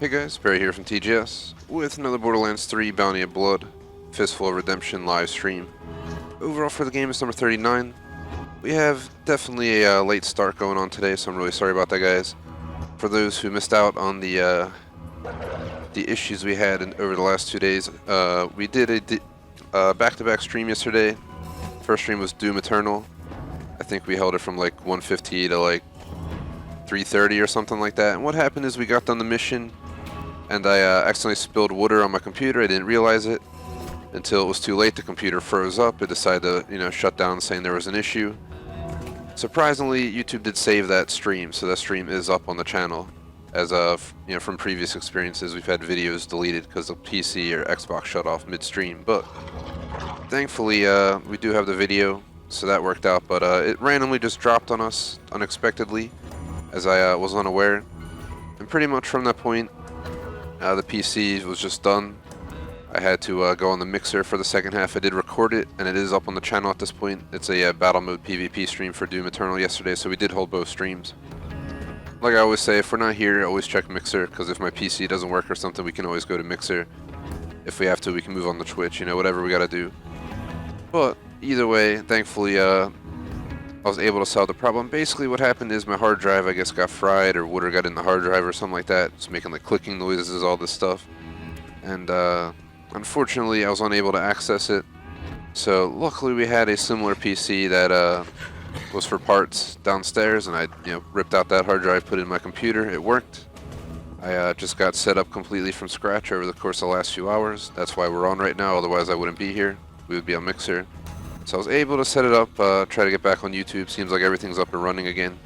Hey guys, Barry here from TGS with another Borderlands 3 Bounty of Blood, Fistful of Redemption live stream. Overall for the game is number 39. We have definitely a late start going on today, so I'm really sorry about that, guys. For those who missed out on the issues we had over the last 2 days, we did a back-to-back stream yesterday. First stream was Doom Eternal. I think we held it from like 1:50 to like 3:30 or something like that. And what happened is we got done the mission, and I accidentally spilled water on my computer. I didn't realize it until it was too late. The computer froze up. It decided to, shut down, saying there was an issue. Surprisingly, YouTube did save that stream, so that stream is up on the channel. As of, from previous experiences, we've had videos deleted because the PC or Xbox shut off mid-stream. But thankfully, we do have the video, so that worked out. But it randomly just dropped on us unexpectedly, as I was unaware. And pretty much from that point, the PC was just done. I had to go on the mixer for the second half. I did record it, and it is up on the channel at this point. It's a battle mode PvP stream for Doom Eternal yesterday, so we did hold both streams. Like I always say, if we're not here, always check Mixer, because if my PC doesn't work or something, we can always go to Mixer. If we have to, we can move on to Twitch, whatever we gotta do. But either way, thankfully, I was able to solve the problem. Basically, what happened is my hard drive, I guess, got fried, or water got in the hard drive or something like that. It's making like clicking noises, all this stuff. And unfortunately, I was unable to access it. So luckily, we had a similar PC that was for parts downstairs, and I ripped out that hard drive, put it in my computer. It worked. I just got set up completely from scratch over the course of the last few hours. That's why we're on right now. Otherwise, I wouldn't be here. We would be on Mixer. So I was able to set it up, try to get back on YouTube. Seems like everything's up and running again.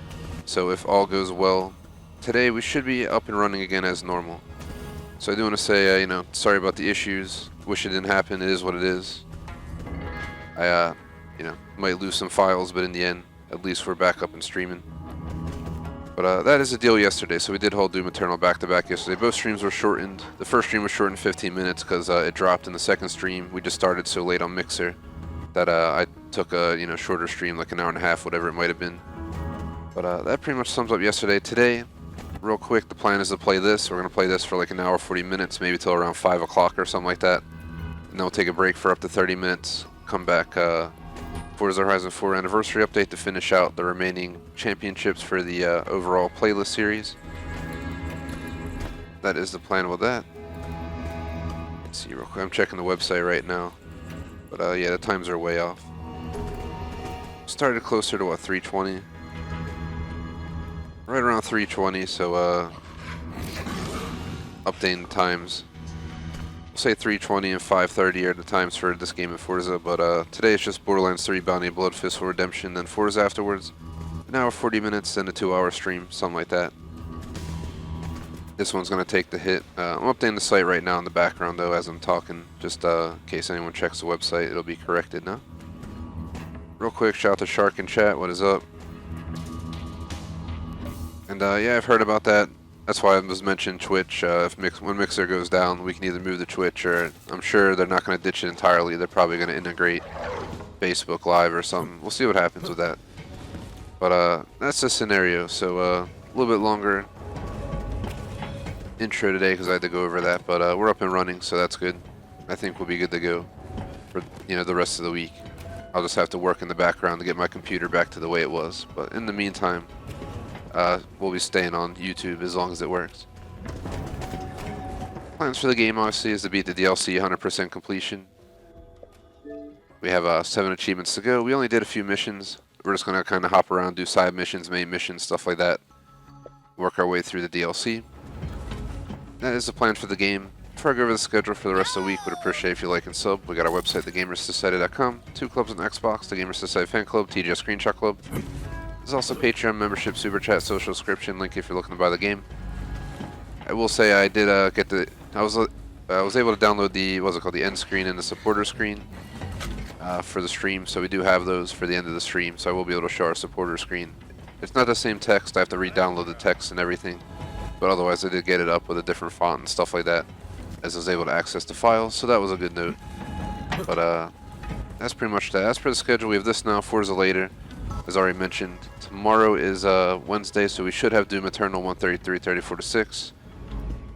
So if all goes well, today we should be up and running again as normal. So I do want to say, sorry about the issues. Wish it didn't happen. It is what it is. I, might lose some files, but in the end, at least we're back up and streaming. But that is the deal yesterday. So we did hold Doom Eternal back-to-back yesterday. Both streams were shortened. The first stream was shortened 15 minutes because it dropped in the second stream. We just started so late on Mixer that I took a shorter stream, like an hour and a half, whatever it might have been. But that pretty much sums up yesterday. Today, real quick, the plan is to play this. We're going to play this for like an hour, 40 minutes, maybe till around 5 o'clock or something like that. And then we'll take a break for up to 30 minutes. Come back Forza Horizon 4 anniversary update to finish out the remaining championships for the overall playlist series. That is the plan with that. Let's see real quick. I'm checking the website right now. But yeah, the times are way off. Started closer to 3:20. Right around 3:20, so updating the times. We'll say 3:20 and 5:30 are the times for this game of Forza, but today it's just Borderlands 3 Bounty of Blood, Fistful of Redemption, then Forza afterwards. An hour 40 minutes, then a 2-hour stream, something like that. This one's going to take the hit. I'm updating the site right now in the background, though, as I'm talking, just in case anyone checks the website. It'll be corrected now. Real quick, shout out to Shark in chat. What is up? And yeah, I've heard about that. That's why I was mentioning Twitch. When Mixer goes down, we can either move to Twitch, or I'm sure they're not going to ditch it entirely. They're probably going to integrate Facebook Live or something. We'll see what happens with that. But that's the scenario. So a little bit longer intro today because I had to go over that, but we're up and running, so that's good. I think we'll be good to go for the rest of the week. I'll just have to work in the background to get my computer back to the way it was, but in the meantime, we'll be staying on YouTube as long as it works. Plans for the game obviously is to beat the DLC 100% completion. We have 7 achievements to go. We only did a few missions. We're just going to kind of hop around, do side missions, main missions, stuff like that. Work our way through the DLC. That is the plan for the game. Before I go over the schedule for the rest of the week, would appreciate if you like and sub. We got our website, thegamersociety.com, 2 clubs on Xbox, the Gamers Society Fan Club, TGS Screenshot Club. There's also Patreon membership, Superchat, social subscription link if you're looking to buy the game. I will say I did I was able to download the end screen and the supporter screen for the stream, so we do have those for the end of the stream, so I will be able to show our supporter screen. It's not the same text. I have to re-download the text and everything. But otherwise, I did get it up with a different font and stuff like that, as I was able to access the files, so that was a good note. But that's pretty much that. As for the schedule, we have this now, Forza later. As already mentioned, tomorrow is Wednesday, so we should have Doom Eternal 133, 34 to 6.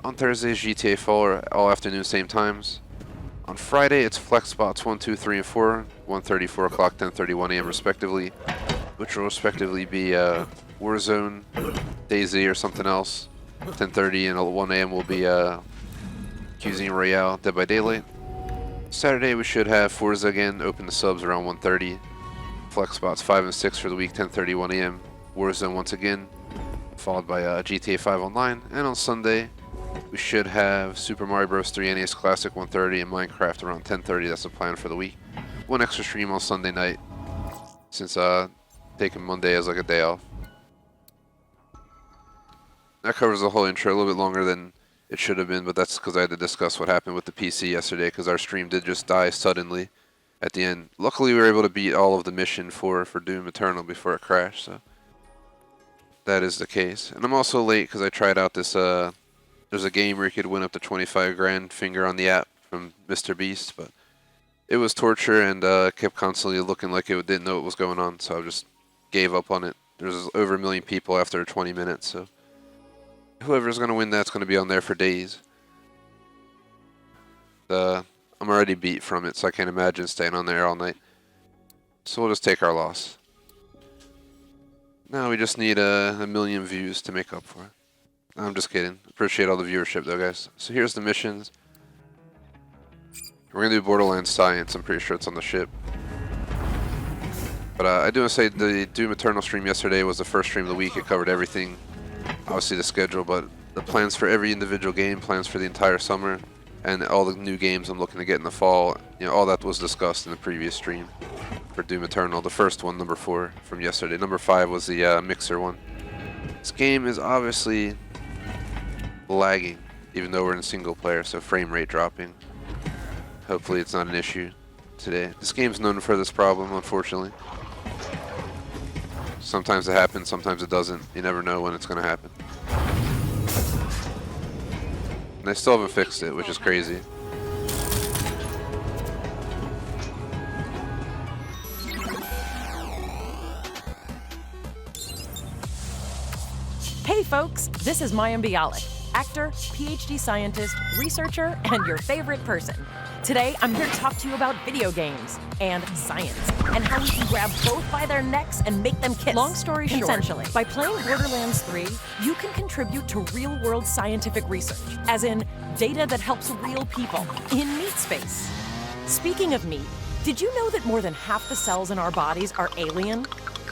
On Thursdays, GTA 4 all afternoon, same times. On Friday, it's Flex Spots 1, 2, 3, and 4, 1:30, 4 o'clock, 10:30, 1 a.m. respectively, which will respectively be Warzone, DayZ, or something else. 10:30 and 1 a.m. will be Cuisine Royale, Dead by Daylight. Saturday, we should have Forza again, open the subs around 1:30. Flex Spots 5 and 6 for the week, 10:30, 1 a.m. Warzone once again, followed by GTA 5 Online. And on Sunday, we should have Super Mario Bros. 3 NES Classic 1:30 and Minecraft around 10:30. That's the plan for the week. One extra stream on Sunday night, since taking Monday as like a day off. That covers the whole intro, a little bit longer than it should have been, but that's because I had to discuss what happened with the PC yesterday, because our stream did just die suddenly at the end. Luckily, we were able to beat all of the mission for Doom Eternal before it crashed, so that is the case. And I'm also late because I tried out this, there's a game where you could win up to 25 grand finger on the app from Mr. Beast, but it was torture and kept constantly looking like it didn't know what was going on, so I just gave up on it. There's over 1 million people after 20 minutes, so whoever's going to win that's going to be on there for days. I'm already beat from it, so I can't imagine staying on there all night. So we'll just take our loss. Now we just need 1 million views to make up for it. I'm just kidding. Appreciate all the viewership though, guys. So here's the missions. We're going to do Borderlands Science. I'm pretty sure it's on the ship. But I do want to say the Doom Eternal stream yesterday was the first stream of the week. It covered everything. Obviously the schedule, but the plans for every individual game, plans for the entire summer, and all the new games I'm looking to get in the fall. You know, all that was discussed in the previous stream for Doom Eternal. The first one, number 4 from yesterday. Number 5 was the Mixer one. This game is obviously lagging, even though we're in single player, so frame rate dropping. Hopefully it's not an issue today. This game's known for this problem, unfortunately. Sometimes it happens, sometimes it doesn't. You never know when it's going to happen. And they still haven't fixed it, which is crazy. Hey folks, this is Mayim Bialik, actor, PhD scientist, researcher, and your favorite person. Today, I'm here to talk to you about video games and science and how we can grab both by their necks and make them kiss. Long story short, consensually. By playing Borderlands 3, you can contribute to real-world scientific research, as in data that helps real people in meat space. Speaking of meat, did you know that more than half the cells in our bodies are alien?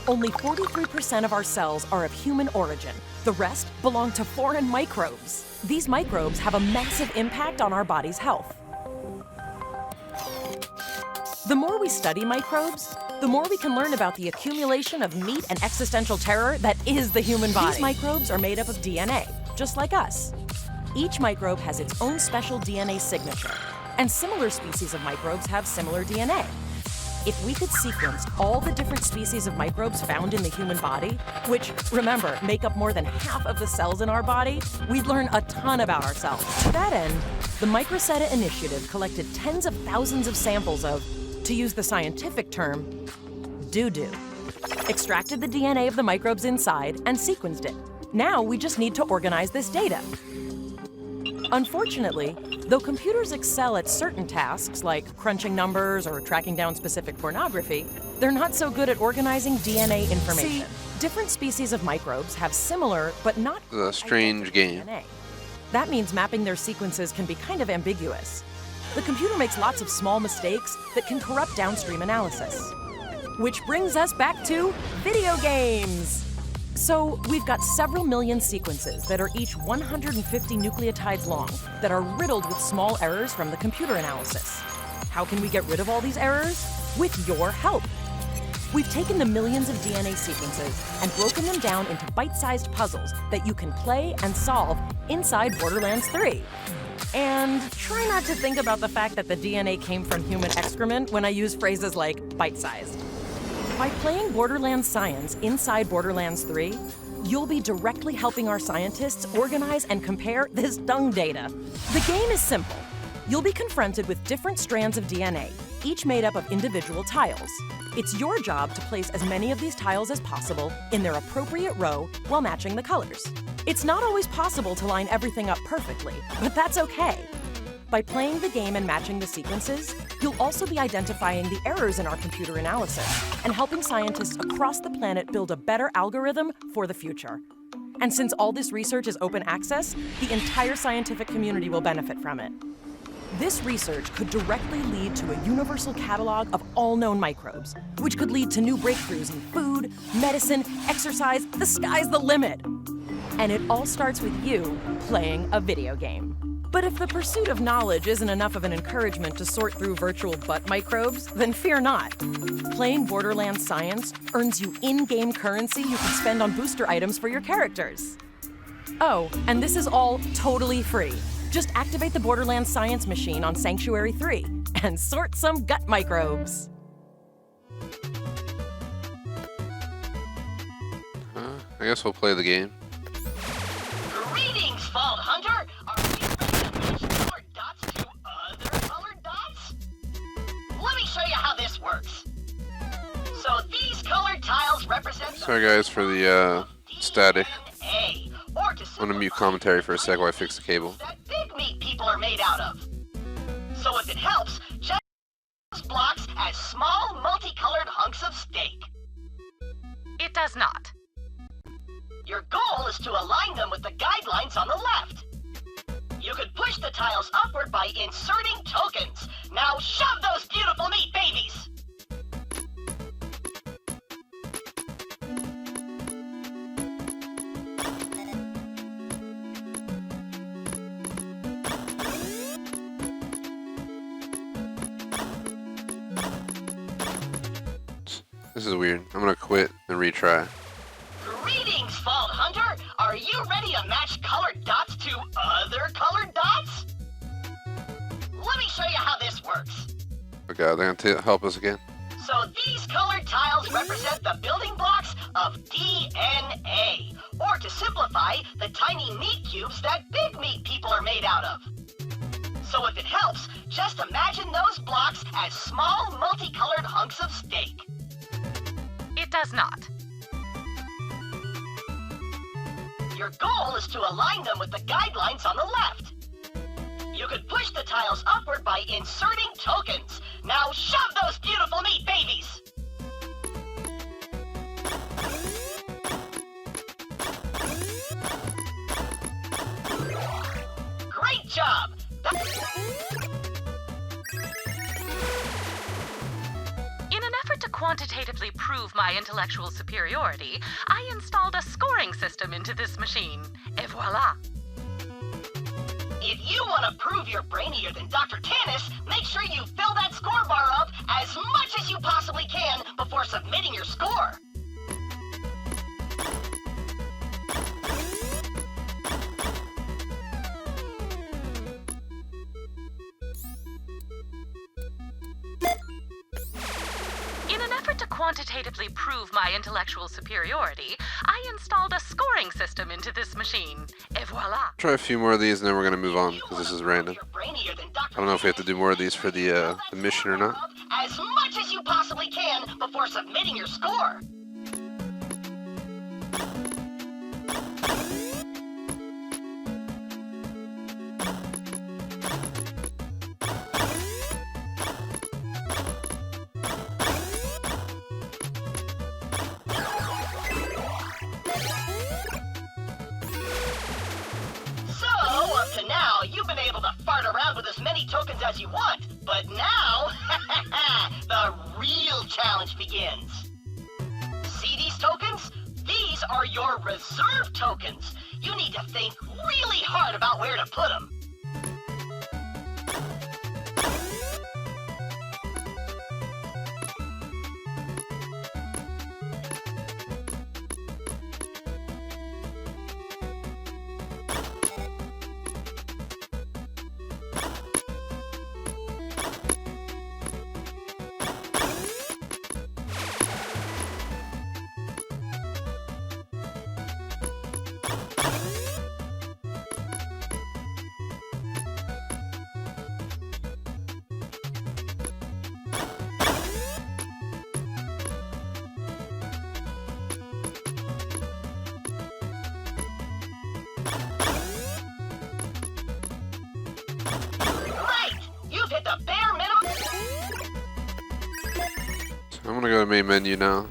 Only 43% of our cells are of human origin. The rest belong to foreign microbes. These microbes have a massive impact on our body's health. The more we study microbes, the more we can learn about the accumulation of meat and existential terror that is the human body. These microbes are made up of DNA, just like us. Each microbe has its own special DNA signature, and similar species of microbes have similar DNA. If we could sequence all the different species of microbes found in the human body, which, remember, make up more than half of the cells in our body, we'd learn a ton about ourselves. To that end, the Microsetta Initiative collected tens of thousands of samples of, to use the scientific term, doo-doo. Extracted the DNA of the microbes inside and sequenced it. Now we just need to organize this data. Unfortunately, though computers excel at certain tasks like crunching numbers or tracking down specific pornography, they're not so good at organizing DNA information. See, different species of microbes have similar but not a strange game. DNA. That means mapping their sequences can be kind of ambiguous. The computer makes lots of small mistakes that can corrupt downstream analysis. Which brings us back to video games. So we've got several million sequences that are each 150 nucleotides long that are riddled with small errors from the computer analysis. How can we get rid of all these errors? With your help. We've taken the millions of DNA sequences and broken them down into bite-sized puzzles that you can play and solve inside Borderlands 3. And try not to think about the fact that the DNA came from human excrement when I use phrases like bite-sized. By playing Borderlands Science inside Borderlands 3, you'll be directly helping our scientists organize and compare this dung data. The game is simple. You'll be confronted with different strands of DNA, each made up of individual tiles. It's your job to place as many of these tiles as possible in their appropriate row while matching the colors. It's not always possible to line everything up perfectly, but that's okay. By playing the game and matching the sequences, you'll also be identifying the errors in our computer analysis and helping scientists across the planet build a better algorithm for the future. And since all this research is open access, the entire scientific community will benefit from it. This research could directly lead to a universal catalog of all known microbes, which could lead to new breakthroughs in food, medicine, exercise. The sky's the limit. And it all starts with you playing a video game. But if the pursuit of knowledge isn't enough of an encouragement to sort through virtual butt microbes, then fear not. Playing Borderlands Science earns you in-game currency you can spend on booster items for your characters. Oh, and this is all totally free. Just activate the Borderlands Science machine on Sanctuary 3 and sort some gut microbes. I guess we'll play the game. Greetings, Vault Hunter! Are you ready to match colored dots to other colored dots? Let me show you how this works. So these colored tiles represent Sorry guys for the static. DNA, or to I'm gonna mute commentary for a sec while I fix the cable. that big meat people are made out of. So if it helps, check those blocks as small multicolored hunks of steak. It does not. Your goal is to align them with the guidelines on the left. You could push the tiles upward by inserting tokens. Now shove those beautiful meat babies! This is weird. I'm gonna quit and retry. Greetings, Vault Hunter! Are you ready to match colored dots to other colored dots? Let me show you how this works. Oh god, they're gonna help us again. So these colored tiles represent the building blocks of DNA, or to simplify, the tiny meat cubes that big meat people are made out of. So if it helps, just imagine those blocks as small multicolored hunks of steak. It does not. Your goal is to align them with the guidelines on the left. You could push the tiles upward by inserting tokens. Now shove those beautiful meat babies! Great job! In an effort to quantitatively prove my intellectual superiority, I installed a scoring system into this machine. Et voila! If you want to prove you're brainier than Dr. Tannis, make sure you fill that score bar up as much as you possibly can before submitting your score. In an effort to quantitatively prove my intellectual superiority, I installed a scoring system into this machine. Et voila! Try a few more of these and then we're gonna move on because this is random. I don't know if we have to do more of these for the mission or not. As much as you possibly can before submitting your score. Up to now, you've been able to fart around with as many tokens as you want, but now, the real challenge begins. See these tokens? These are your reserve tokens. You need to think really hard about where to put them. gonna go to main menu now.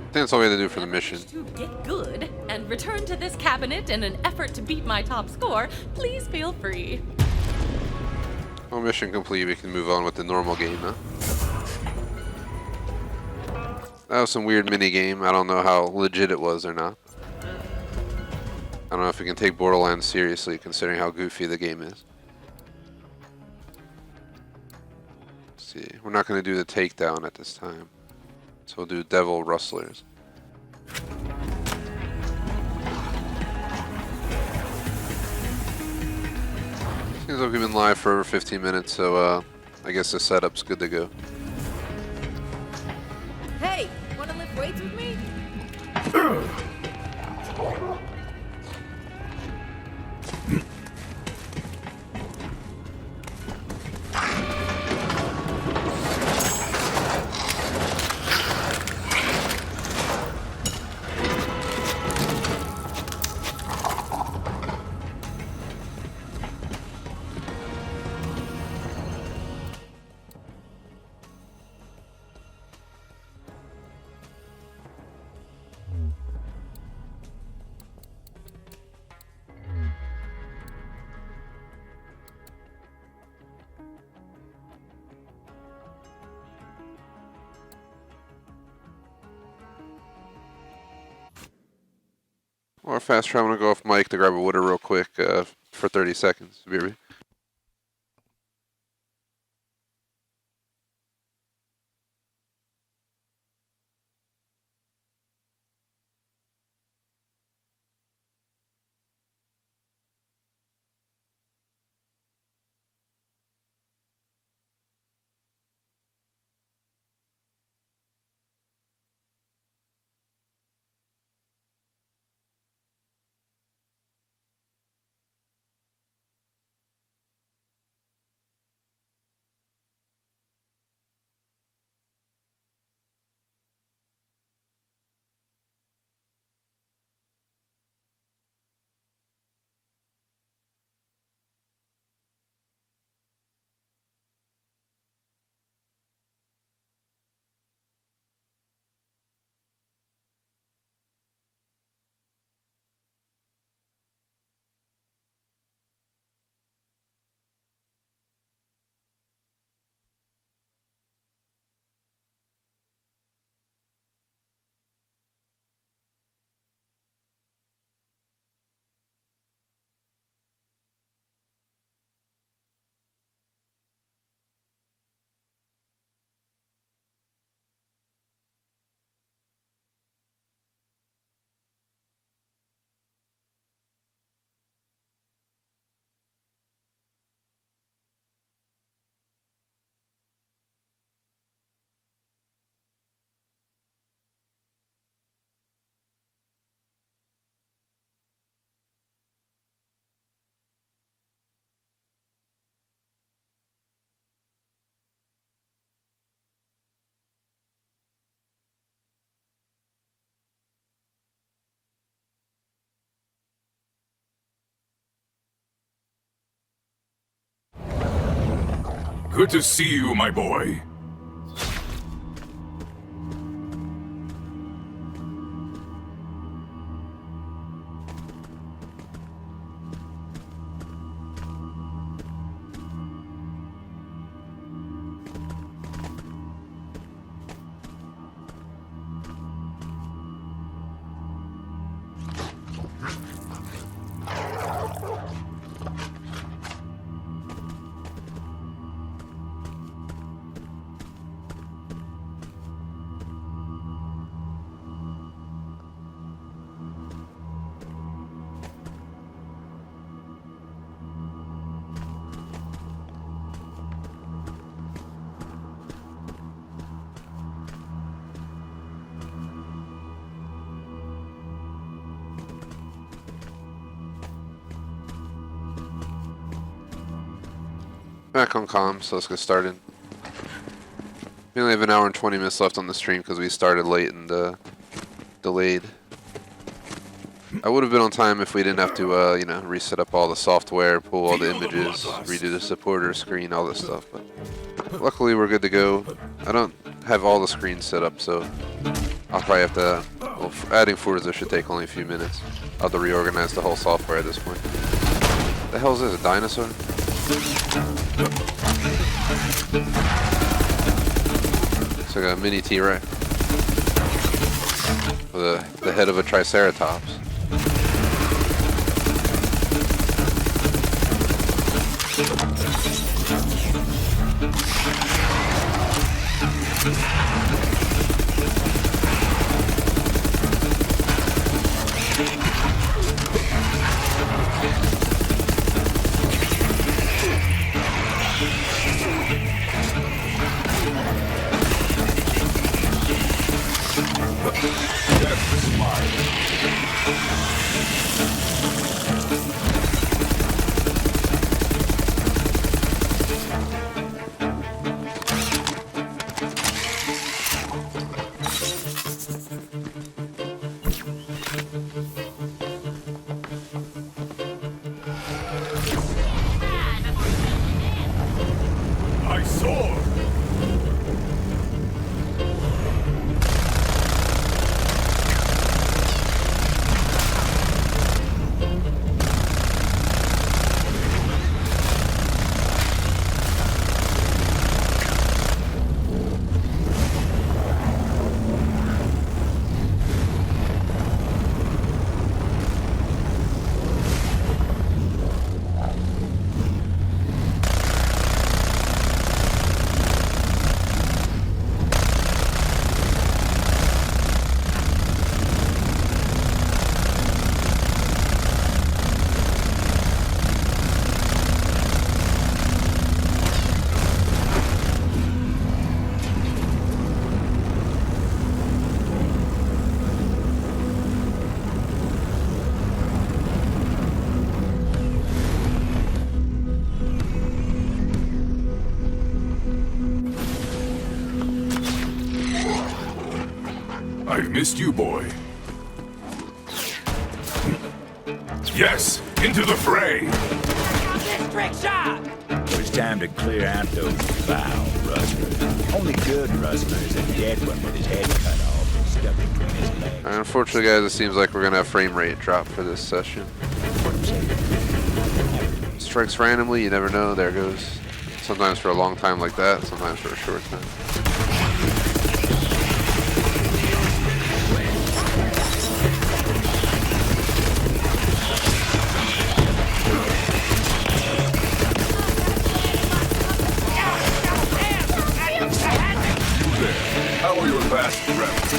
I think that's all we had to do for the mission. To get good and return to this cabinet in an effort to beat my top score, please feel free. Well, mission complete. We can move on with the normal game now. That was some weird mini game. I don't know how legit it was or not. I don't know if we can take Borderlands seriously considering how goofy the game is. Let's see. We're not going to do the takedown at this time. So we'll do Devil Rustlers. Seems like we've been live for over 15 minutes, so I guess the setup's good to go. Hey, wanna lift weights with me? Or fast travel, I'm gonna go off mic to grab a water real quick for 30 seconds. Be right back. Good to see you, my boy. Back on comm, so let's get started. We only have an hour and 20 minutes left on the stream because we started late and delayed. I would have been on time if we didn't have to, you know, reset up all the software, pull all the images, redo the supporter screen, all this stuff. But luckily, we're good to go. I don't have all the screens set up, so I'll probably have to. Well, adding Forza should take only a few minutes. I'll have to reorganize the whole software at this point. The hell is this? A dinosaur? It's like a mini T-Rex with the head of a Triceratops. I soar! I've missed you, boy. Yes, into the fray! It's time to clear out those foul rustlers. Only good rustler is a dead one with his head cut off and stuck between his legs. Unfortunately, guys, it seems like we're gonna have frame rate drop for this session. Strikes randomly, you never know, there it goes. Sometimes for a long time like that, sometimes for a short time. How are your fast reps?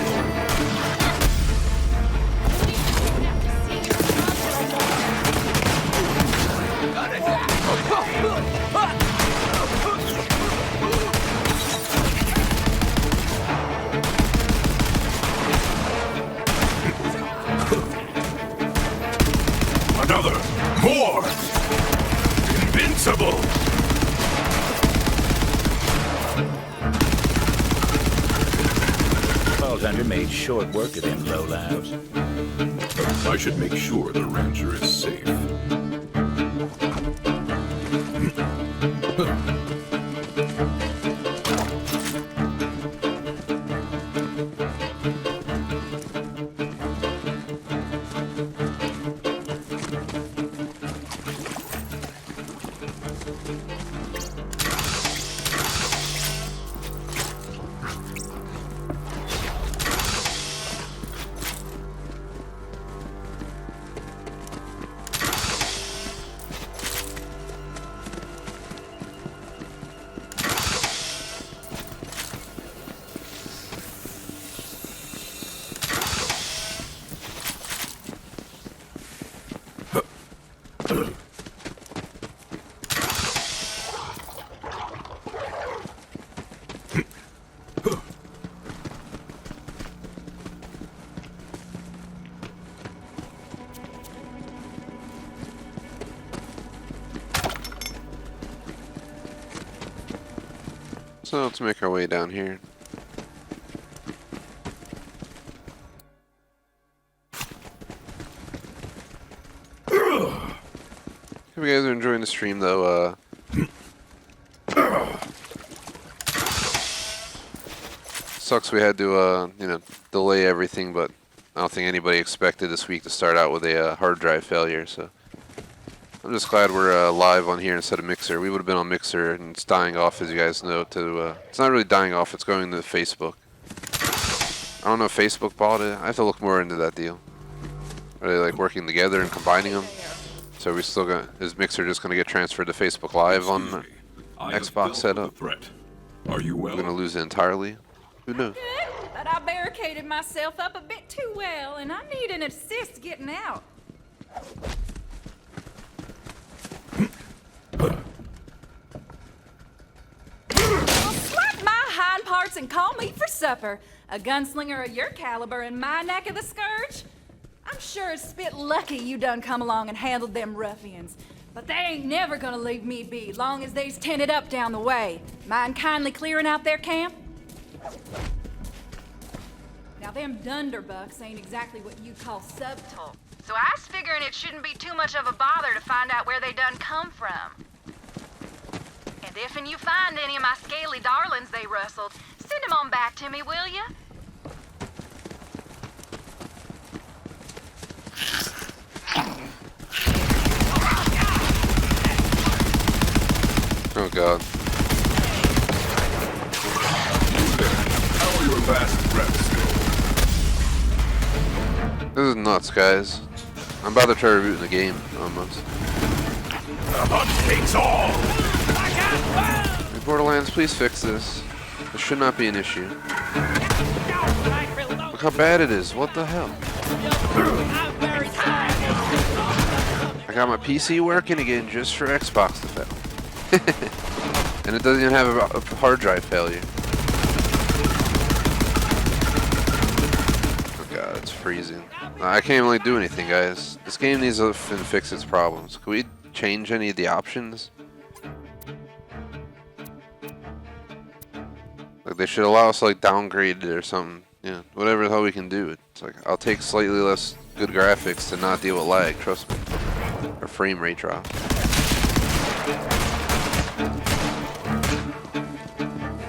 Another! More! Invincible! 1200 made short work of them low-lives. I should make sure the rancher is safe. So let's make our way down here. you guys are enjoying the stream, though. Sucks we had to, you know, delay everything, but I don't think anybody expected this week to start out with a hard drive failure, so I'm just glad we're live on here instead of Mixer. We would have been on Mixer, and it's dying off, as you guys know. It's not really dying off, it's going to Facebook. I don't know if Facebook bought it. I have to look more into that deal. Are they like working together and combining them? So we still got, is Mixer just going to get transferred to Facebook Live on Xbox setup? Are you well? We're going to lose it entirely? Who knows? Good, but I barricaded myself up a bit too well, and I need an assist getting out. Well, slap my hind parts and call me for supper. A gunslinger of your caliber in my neck of the scourge? I'm sure it's spit lucky you done come along and handled them ruffians. But they ain't never gonna leave me be, long as they's tented up down the way. Mind kindly clearing out their camp? Now, them dunderbucks ain't exactly what you'd call subtle. So I was figuring it shouldn't be too much of a bother to find out where they done come from. And if and you find any of my scaly darlings they rustled, send them on back to me, will ya? Oh god. How are your last reps go? This is nuts, guys. I'm about to try rebooting the game, almost. The hunt takes all! Hey, Borderlands, please fix this. This should not be an issue. Look how bad it is. What the hell? I got my PC working again just for Xbox to fail. And it doesn't even have a hard drive failure. Oh god, it's freezing. I can't really do anything, guys. This game needs to fix its problems. Can we change any of the options? Like, they should allow us to, like, downgrade it or something. Yeah, whatever the hell we can do. It's like, I'll take slightly less good graphics to not deal with lag, trust me. Or frame rate drop.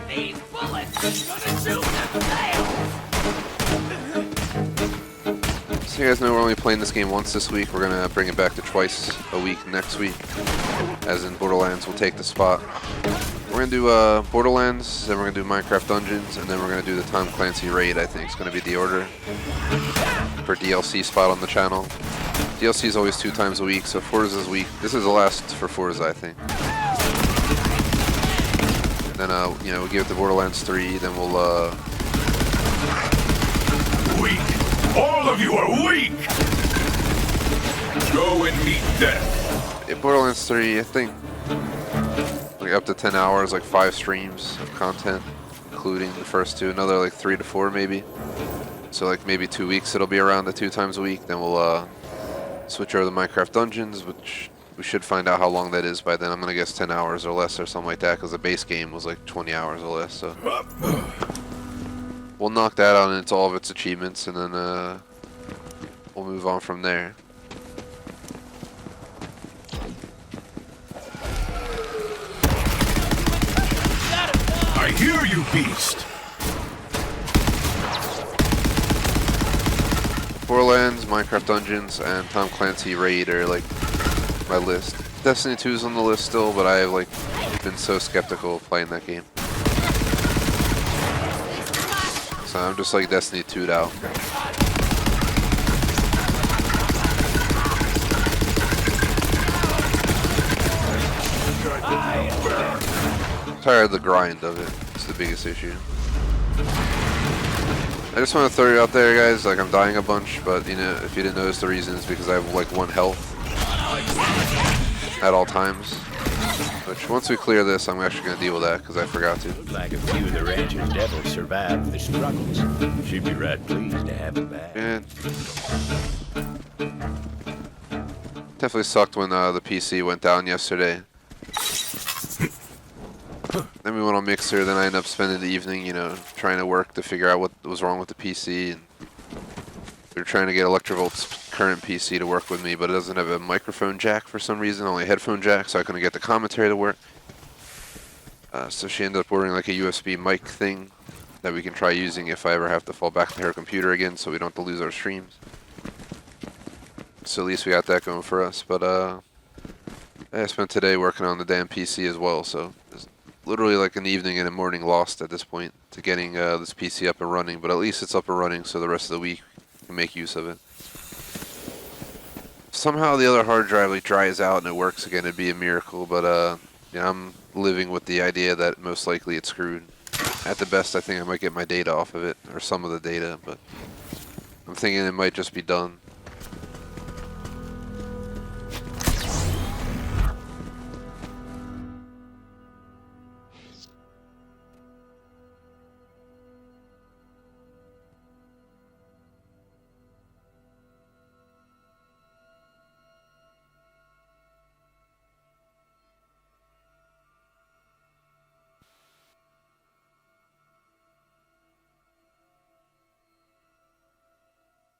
These bullets gonna shoot the tail. So you guys know we're only playing this game once this week. We're gonna bring it back to twice a week next week. As in Borderlands will take the spot. We're gonna do Borderlands, then we're gonna do Minecraft Dungeons, and then we're gonna do the Tom Clancy Raid, I think. It's gonna be the order for DLC spot on the channel. DLC is always 2 times a week, so Forza's week. This is the last for Forza, I think. And then, you know, we'll give it to Borderlands 3, then we'll, Weak! All of you are weak! Go and meet death! yeah, Borderlands 3, I think, like up to 10 hours, like 5 streams of content, including the first 2, another like 3 to 4 maybe. So like maybe 2 weeks it'll be around the 2 times a week, then we'll, switch over to Minecraft Dungeons, which we should find out how long that is by then. I'm gonna guess 10 hours or less or something like that, because the base game was like 20 hours or less, so. We'll knock that out into all of its achievements, and then we'll move on from there. I hear you, beast! Borderlands, Minecraft Dungeons, and Tom Clancy Raid are like my list. Destiny 2 is on the list still, but I have like been so skeptical of playing that game. So I'm just like Destiny 2'd out. I'm tired of the grind of it. It's the biggest issue. I just want to throw it out there, guys. Like, I'm dying a bunch, but you know, if you didn't notice, the reason is because I have like 1 health at all times. Which, once we clear this, I'm actually going to deal with that because I forgot to. Looked like a few of the rancher's devils survived the struggles. She'd be right pleased to have him back. Yeah. Definitely sucked when the PC went down yesterday. Then we went on Mixer, then I ended up spending the evening, you know, trying to work to figure out what was wrong with the PC. And We were trying to get Electrovolt's current PC to work with me, but it doesn't have a microphone jack for some reason, only a headphone jack, so I couldn't get the commentary to work. So she ended up ordering like a USB mic thing that we can try using if I ever have to fall back to her computer again, so we don't have to lose our streams. So at least we got that going for us. But I spent today working on the damn PC as well, so it's literally like an evening and a morning lost at this point to getting this PC up and running. But at least it's up and running, so the rest of the week we can make use of it. Somehow the other hard drive like dries out and it works again, it'd be a miracle. But yeah, I'm living with the idea that most likely it's screwed. At the best, I think I might get my data off of it, or some of the data, but I'm thinking it might just be done.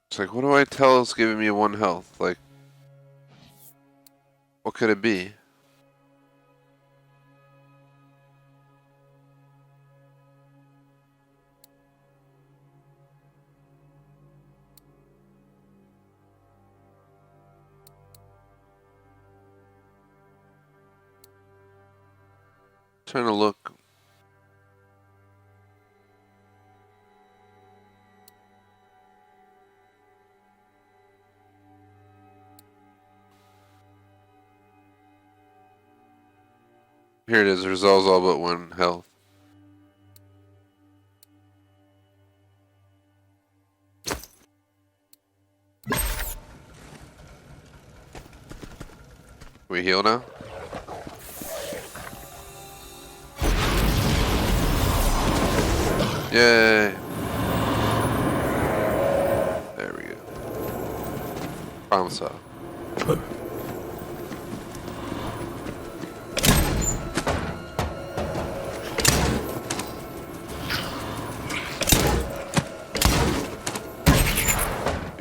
It's like, what do I tell is giving me 1 health? Like, what could it be? Trying to look. Here it is, resolves all but 1 health. We heal now? Yay! There we go. Problem solved.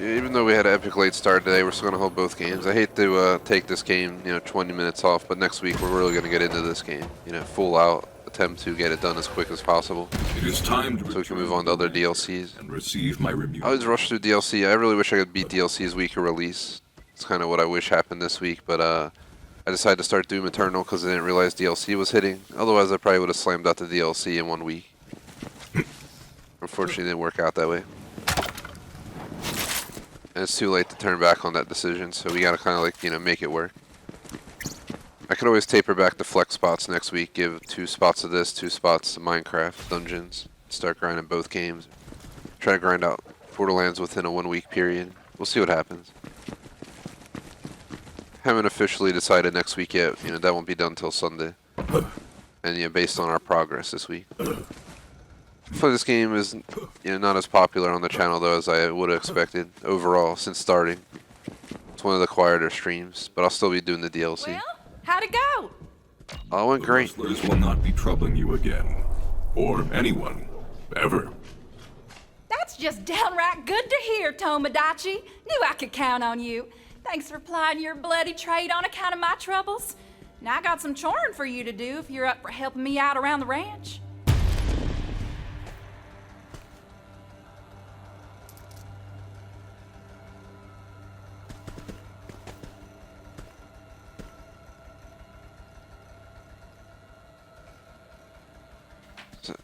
Even though we had an epic late start today, we're still going to hold both games. I hate to take this game, 20 minutes off, but next week we're really going to get into this game. Full out, attempt to get it done as quick as possible. It is time to so we can move on to other DLCs. And receive my review. I always rush through DLC. I really wish I could beat DLC's week of release. It's kind of what I wish happened this week, but I decided to start Doom Eternal because I didn't realize DLC was hitting. Otherwise, I probably would have slammed out the DLC in 1 week. Unfortunately, it didn't work out that way. And it's too late to turn back on that decision, so we gotta kind of like, make it work. I could always taper back the flex spots next week, give 2 spots of this, 2 spots of Minecraft, Dungeons, start grinding both games. Try to grind out Borderlands within a 1 week period. We'll see what happens. Haven't officially decided next week yet, that won't be done till Sunday. And based on our progress this week. Hopefully this game is not as popular on the channel though as I would have expected overall since starting. It's one of the quieter streams, but I'll still be doing the DLC. Well, how'd it go? Oh, it went great. The rustlers will not be troubling you again. Or anyone. Ever. That's just downright good to hear, Tomodachi. Knew I could count on you. Thanks for plying your bloody trade on account of my troubles. Now I got some choring for you to do if you're up for helping me out around the ranch.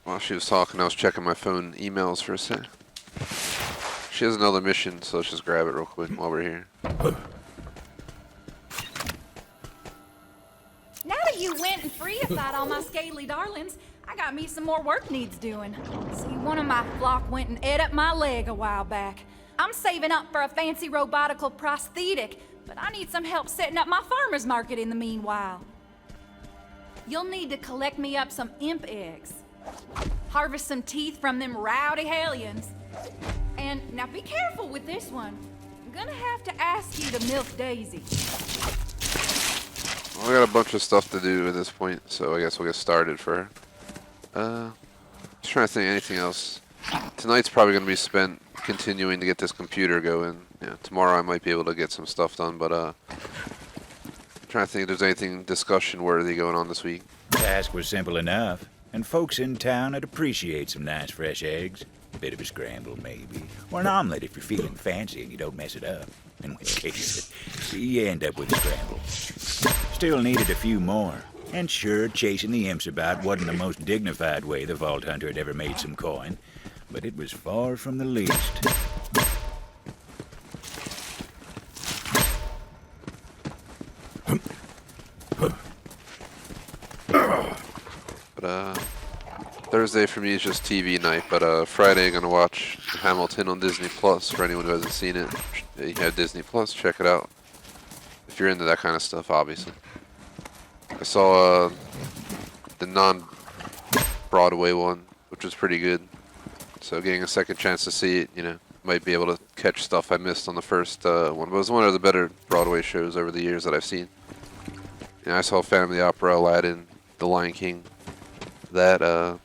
While she was talking, I was checking my phone emails for a sec. She has another mission, so let's just grab it real quick while we're here. Now that you went and free-ified all my scaly darlings, I got me some more work needs doing. See, one of my flock went and ate up my leg a while back. I'm saving up for a fancy robotical prosthetic, but I need some help setting up my farmer's market in the meanwhile. You'll need to collect me up some imp eggs. Harvest some teeth from them rowdy hellions. And now be careful with this one. I'm gonna have to ask you to milk Daisy. Well, I got a bunch of stuff to do at this point, so I guess we'll get started for her. Just trying to think of anything else. Tonight's probably going to be spent continuing to get this computer going. Tomorrow I might be able to get some stuff done, but I'm trying to think if there's anything discussion worthy going on this week. Task was simple enough, and folks in town would appreciate some nice fresh eggs. A bit of a scramble, maybe. Or an omelet if you're feeling fancy and you don't mess it up. In which case, you end up with a scramble. Still needed a few more. And sure, chasing the imps about wasn't the most dignified way the Vault Hunter had ever made some coin. But it was far from the least. But Thursday for me is just TV night, but Friday I'm gonna watch Hamilton on Disney Plus. For anyone who hasn't seen it, you have Disney Plus, check it out. If you're into that kind of stuff, obviously. I saw the non-Broadway one, which was pretty good. So getting a second chance to see it, might be able to catch stuff I missed on the first one. But it was one of the better Broadway shows over the years that I've seen. I saw Phantom of the Opera, Aladdin, The Lion King. That,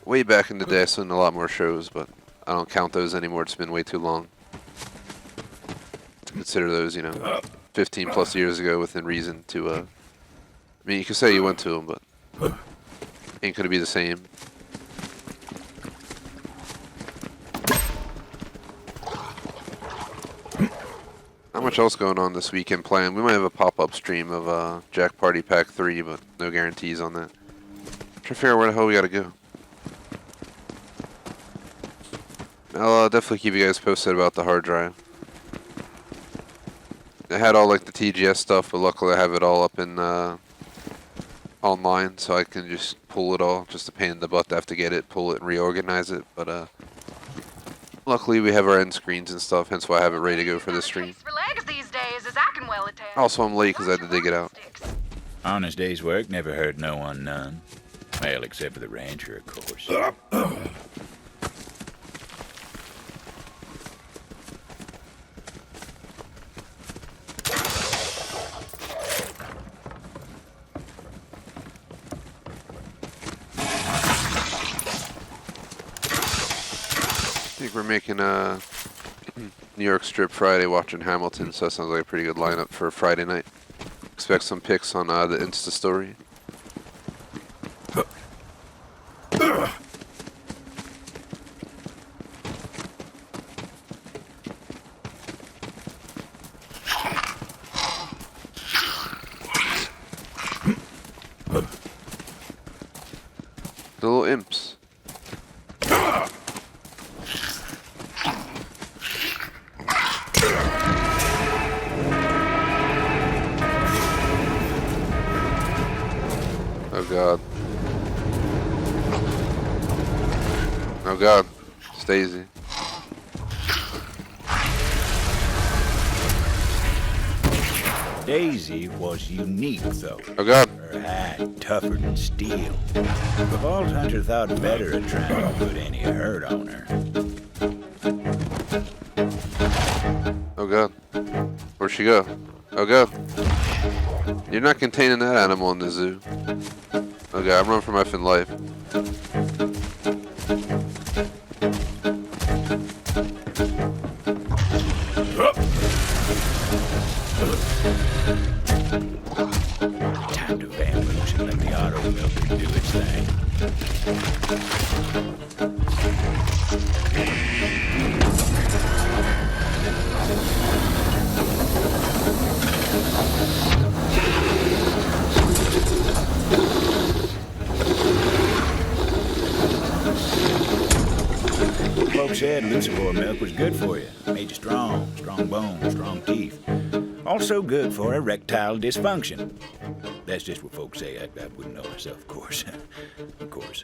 way back in the day, I saw a lot more shows, but I don't count those anymore. It's been way too long to consider those, 15 plus years ago within reason to, I mean, you could say you went to them, but ain't gonna be the same. Not much else going on this weekend planned. We might have a pop-up stream of Jack Party Pack 3, but no guarantees on that. Trying to figure out where the hell we gotta go. I'll definitely keep you guys posted about the hard drive. I had all like the TGS stuff, but luckily I have it all up in online, so I can just pull it all. Just a pain in the butt to have to get it, pull it, and reorganize it. But luckily we have our end screens and stuff, hence why I have it ready to go for this stream. For legs these days, as I can well attest. Also, I'm late because I had to dig it out. Honest day's work never hurt no one none. Well, except for the rancher, of course. I think we're making a New York Strip Friday watching Hamilton, so that sounds like a pretty good lineup for Friday night. Expect some pics on the Insta story. The little imps. Oh God. Oh God. Stacey. Daisy was unique, though. Oh God. Her hide tougher than steel. The Vault Hunter thought better of trying to put any hurt on her. Oh God. Where'd she go? Oh God. You're not containing that animal in the zoo. Okay, I'm running for my effing life. Time to vamoose and let the auto milker do its thing. Folks said Lucifer milk was good for you. Made you strong, strong bones, strong teeth. Also good for erectile dysfunction. That's just what folks say. I wouldn't know myself, of course. Of course.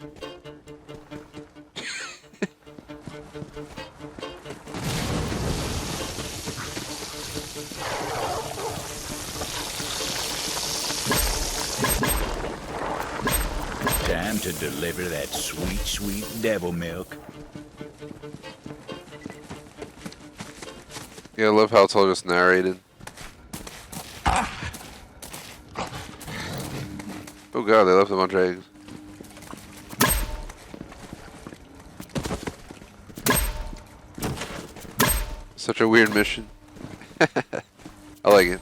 Time to deliver that sweet, sweet devil milk. Yeah, I love how it's all just narrated. Oh God, they left a bunch of eggs. Such a weird mission. I like it.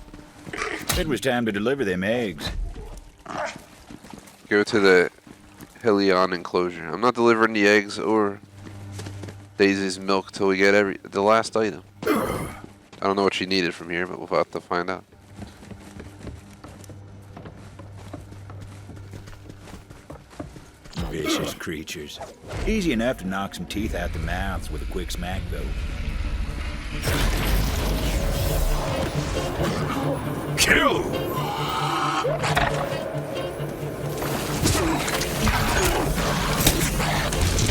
It was time to deliver them eggs. Go to the Helion enclosure. I'm not delivering the eggs or Daisy's milk till we get the last item. I don't know what she needed from here, but we'll have to find out. Vicious creatures. Easy enough to knock some teeth out their mouths with a quick smack, though. Kill!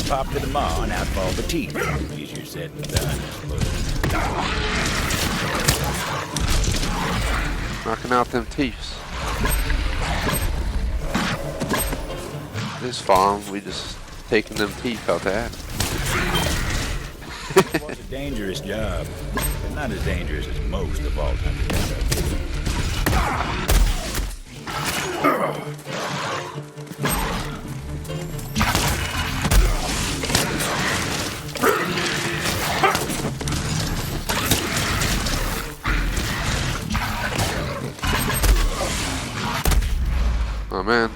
Pop to the maw and out fall the teeth. Easier said than done, I suppose. Knocking out them teeth. This farm, we just taking them teeth out there. It was a dangerous job, but not as dangerous as most of all time. Oh man.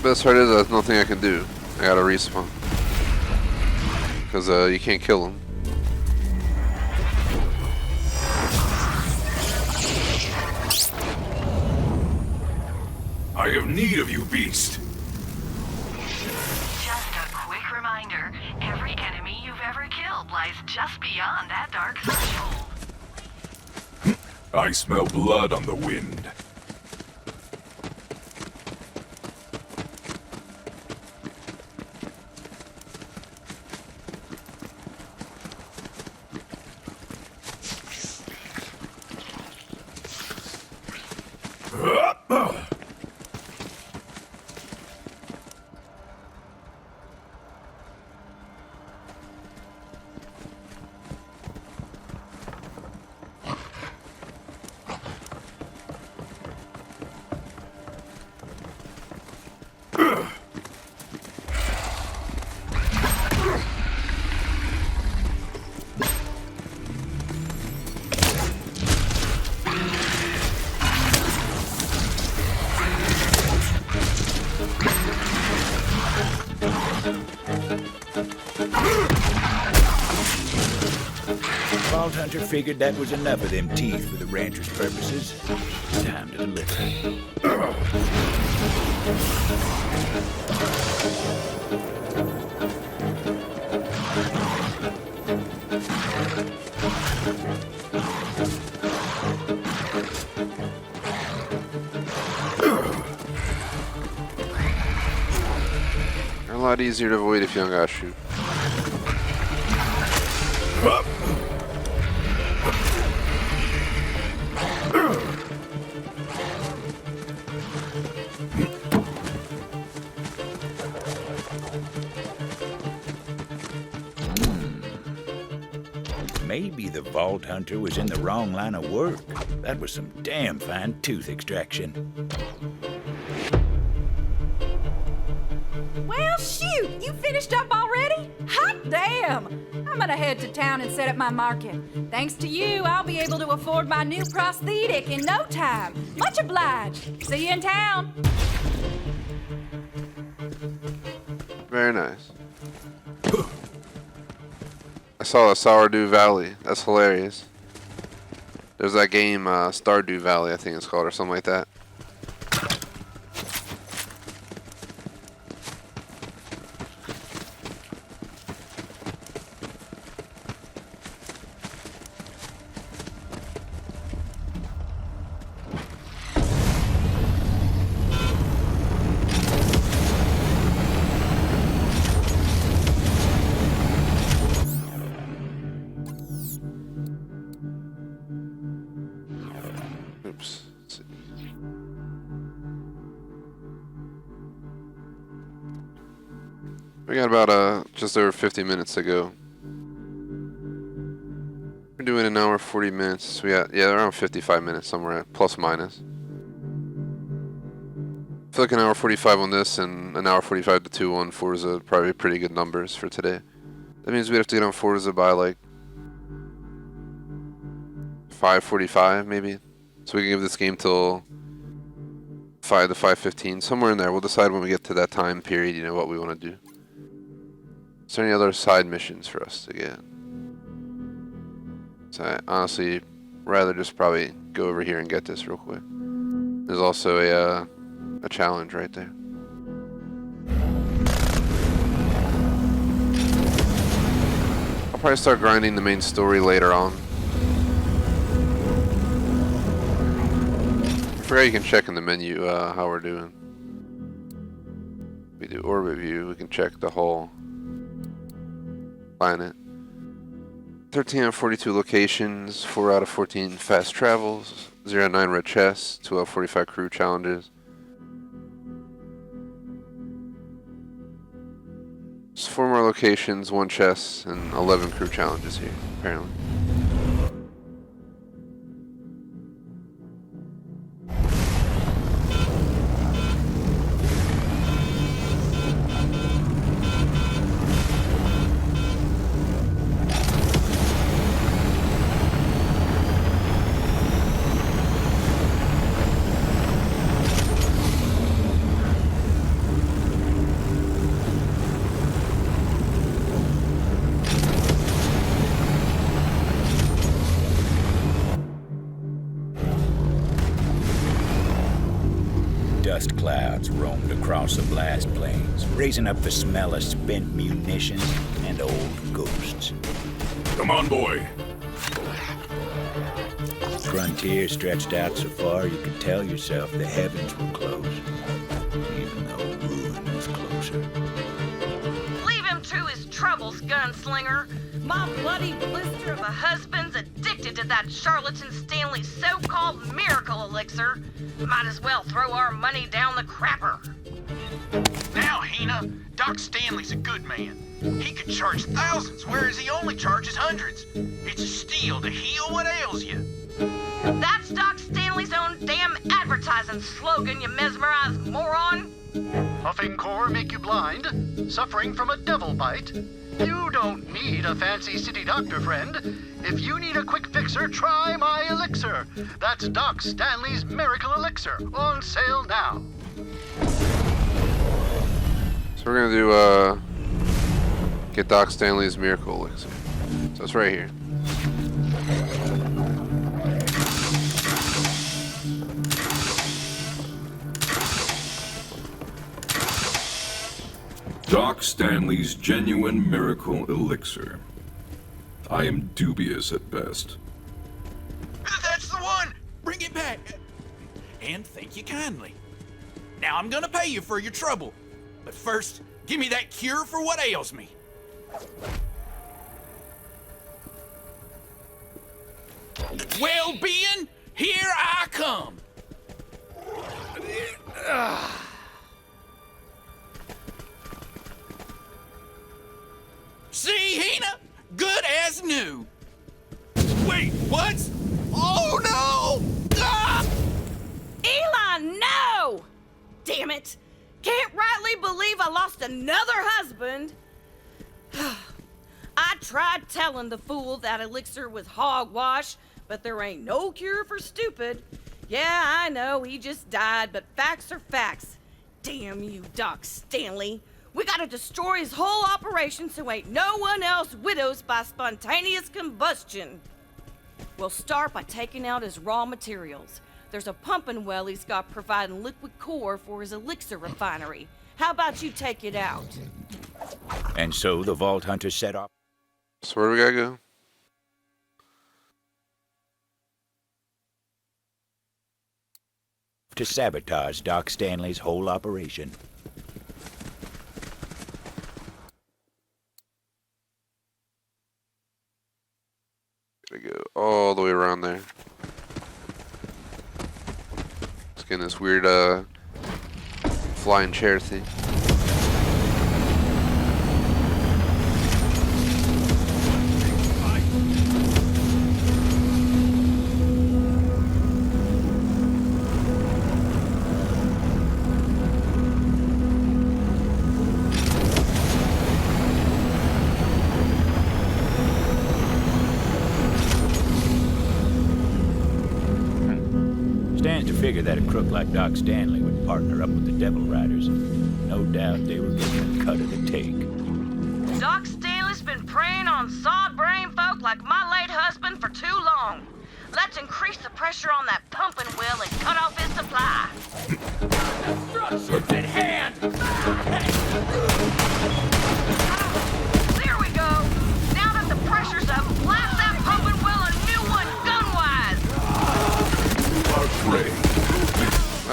Best part is there's nothing I can do. I gotta respawn. Because you can't kill them. I have need of you, beast. Just a quick reminder, every enemy you've ever killed lies just beyond that dark threshold. I smell blood on the wind. Vault Hunter figured that was enough of them teeth for the rancher's purposes. Time to deliver. They're a lot easier to avoid if you don't gotta shoot. Maybe the Vault Hunter was in the wrong line of work. That was some damn fine tooth extraction. Well, shoot! You finished up already? Hot damn! I'm gonna head to town and set up my market. Thanks to you, I'll be able to afford my new prosthetic in no time. Much obliged. See you in town. Very nice. I saw the Sourdew Valley. That's hilarious. There's that game, Stardew Valley, I think it's called, or something like that. Oops. Let's see. We got about just over 50 minutes to go. We're doing an hour 40 minutes. We got around 55 minutes somewhere, plus minus. feel like an hour 45 on this and an hour 45 to 2 on Forza probably pretty good numbers for today. That means we'd have to get on Forza by like 5:45 maybe. So we can give this game till 5 to 5:15, somewhere in there. We'll decide when we get to that time period, you know, what we want to do. Is there any other side missions for us to get? So I honestly rather just probably go over here and get this real quick. There's also a challenge right there. I'll probably start grinding the main story later on. I forgot you can check in the menu how we're doing. We do orbit view, we can check the whole planet. 13 out of 42 locations, 4 out of 14 fast travels, 0 out of 9 red chests, 2 out of 45 crew challenges. There's 4 more locations, 1 chest, and 11 crew challenges here, apparently. Dust clouds roamed across the blast plains, raising up the smell of spent munitions and old ghosts. Come on, boy. Frontier stretched out so far you could tell yourself the heavens were close, even though ruin was closer. Leave him to his troubles, gunslinger. My bloody blister of a husband's addicted to that charlatan Stanley's so-called miracle elixir. Might as well throw our money down the crapper. Now, Hina, Doc Stanley's a good man. He could charge thousands, whereas he only charges hundreds. It's a steal to heal what ails you. That's Doc Stanley's own damn advertising slogan, you mesmerized moron. Huffing core make you blind, suffering from a devil bite. You don't need a fancy city doctor, friend. If you need a quick fixer, try my elixir. That's Doc Stanley's Miracle Elixir, on sale now. So we're gonna do get Doc Stanley's Miracle Elixir. So it's right here. Doc Stanley's genuine miracle elixir. I am dubious at best. That's the one! Bring it back. And thank you kindly. Now I'm gonna pay you for your trouble. But first, give me that cure for what ails me. Well-being, here I come. See, Hina? Good as new. Wait, what? Oh, no! Ah! Eli, no! Damn it! Can't rightly believe I lost another husband. I tried telling the fool that elixir was hogwash, but there ain't no cure for stupid. Yeah, I know, he just died, but facts are facts. Damn you, Doc Stanley. We gotta destroy his whole operation so ain't no one else widows by spontaneous combustion. We'll start by taking out his raw materials. There's a pumping well he's got providing liquid core for his elixir refinery. How about you take it out? And so the Vault Hunter set off So where do we gotta go? to sabotage Doc Stanley's whole operation. Gotta go all the way around there. It's getting this weird flying chair thing. figured that a crook like Doc Stanley would partner up with the Devil Riders. No doubt they were getting a cut of the take. Doc Stanley's been preying on sod-brain folk like my late husband for too long. Let's increase the pressure on that pumping wheel and cut off his supply. Destruction's at hand! There we go. Now that the pressure's up, blast that pumping wheel a new one gun-wise. Afraid. I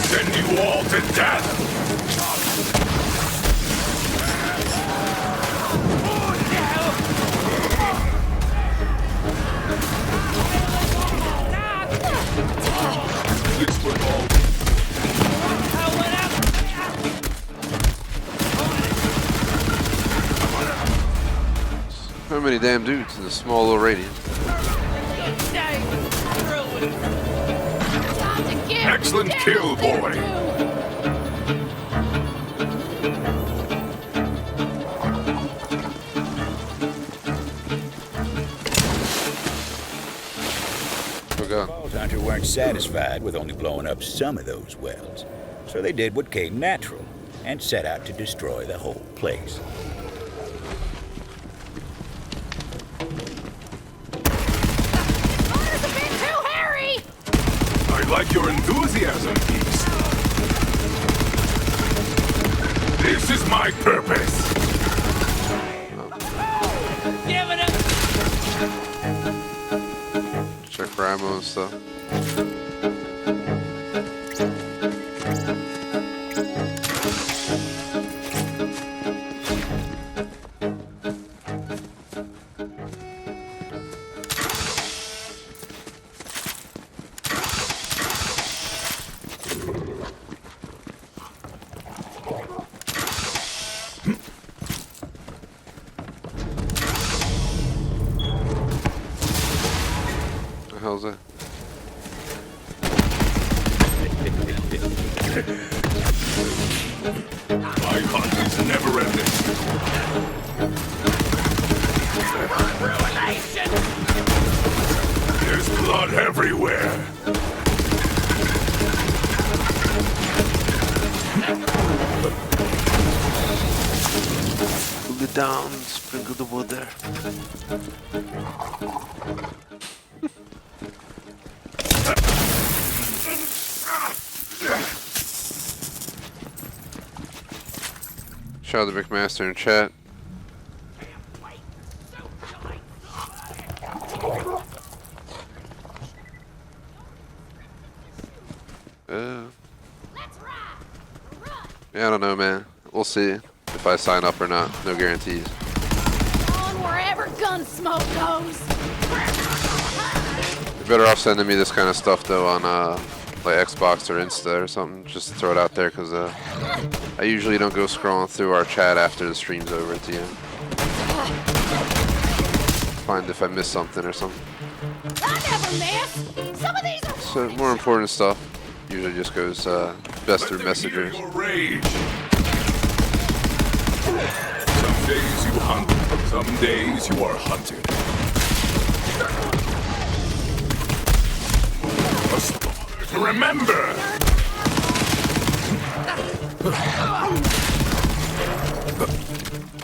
send you all to death! This will all... How many damn dudes in a small little radius? Excellent kill, boy! Falls Hunter weren't satisfied with only blowing up some of those wells, so they did what came natural and set out to destroy the whole place. Water's a bit too hairy! I like your enthusiasm, Peace. This is my purpose! Give it up! Check for ammo and stuff. The hell's that? My hunt is never ending. There's blood everywhere. Cool it down, sprinkle the wood there. Shout out to McMaster in chat. Yeah, I don't know, man. We'll see if I sign up or not. No guarantees. On wherever gun smoke goes! You're better off sending me this kind of stuff though on like Xbox or Insta or something. Just to throw it out there because I usually don't go scrolling through our chat after the stream's over at the end. Find if I miss something or something. I never miss! Some of these are... So more important stuff usually just goes best through messengers. Your rage. Some days you hunt, some days you are hunted. A slaughter to remember. I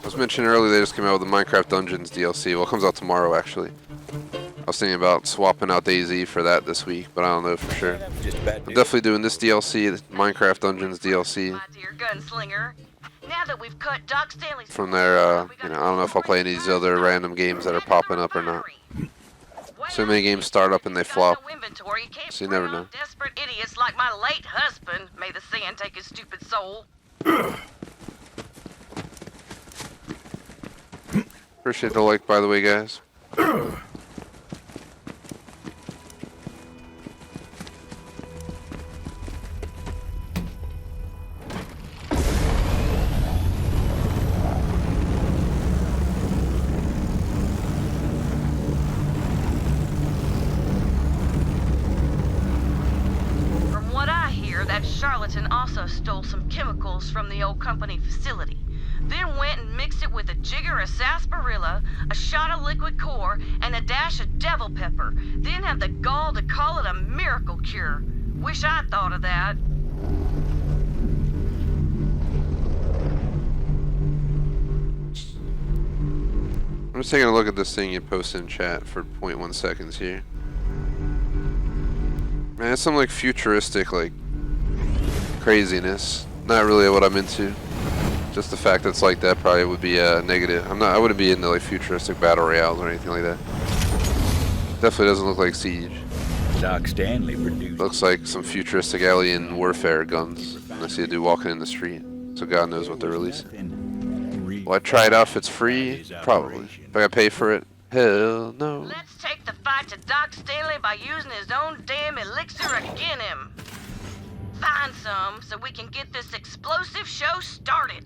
was mentioning earlier they just came out with the Minecraft Dungeons DLC. Well, it comes out tomorrow actually. I was thinking about swapping out DayZ for that this week, but I don't know for sure. I'm definitely doing this DLC, the Minecraft Dungeons DLC. My dear gunslinger, now that we've cut Doc Stanley's From there, you know, I don't know if I'll play any of these other random games that are popping up or not. So many games start up and they flop, so you never know. Desperate idiots like my late husband, may the sand take his stupid soul. Appreciate the like, by the way, guys. From what I hear, that charlatan also stole some chemicals from the old company facility. then went and mixed it with a jigger of sarsaparilla, a shot of liquid core, and a dash of devil pepper, then had the gall to call it a miracle cure. Wish I'd thought of that. I'm just taking a look at this thing you posted in chat for 0.1 seconds here. Man, it's some like futuristic like craziness. Not really what I'm into. Just the fact that it's like that probably would be a negative. I wouldn't be into like futuristic battle royales or anything like that. Definitely doesn't look like Siege. Doc Stanley produced. Looks like some futuristic alien warfare guns. I see a dude walking in the street. So God knows what they're releasing. Will I try it out if it's free? Probably. If I gotta pay for it? Hell no. Let's take the fight to Doc Stanley by using his own damn elixir again him. Find some so we can get this explosive show started.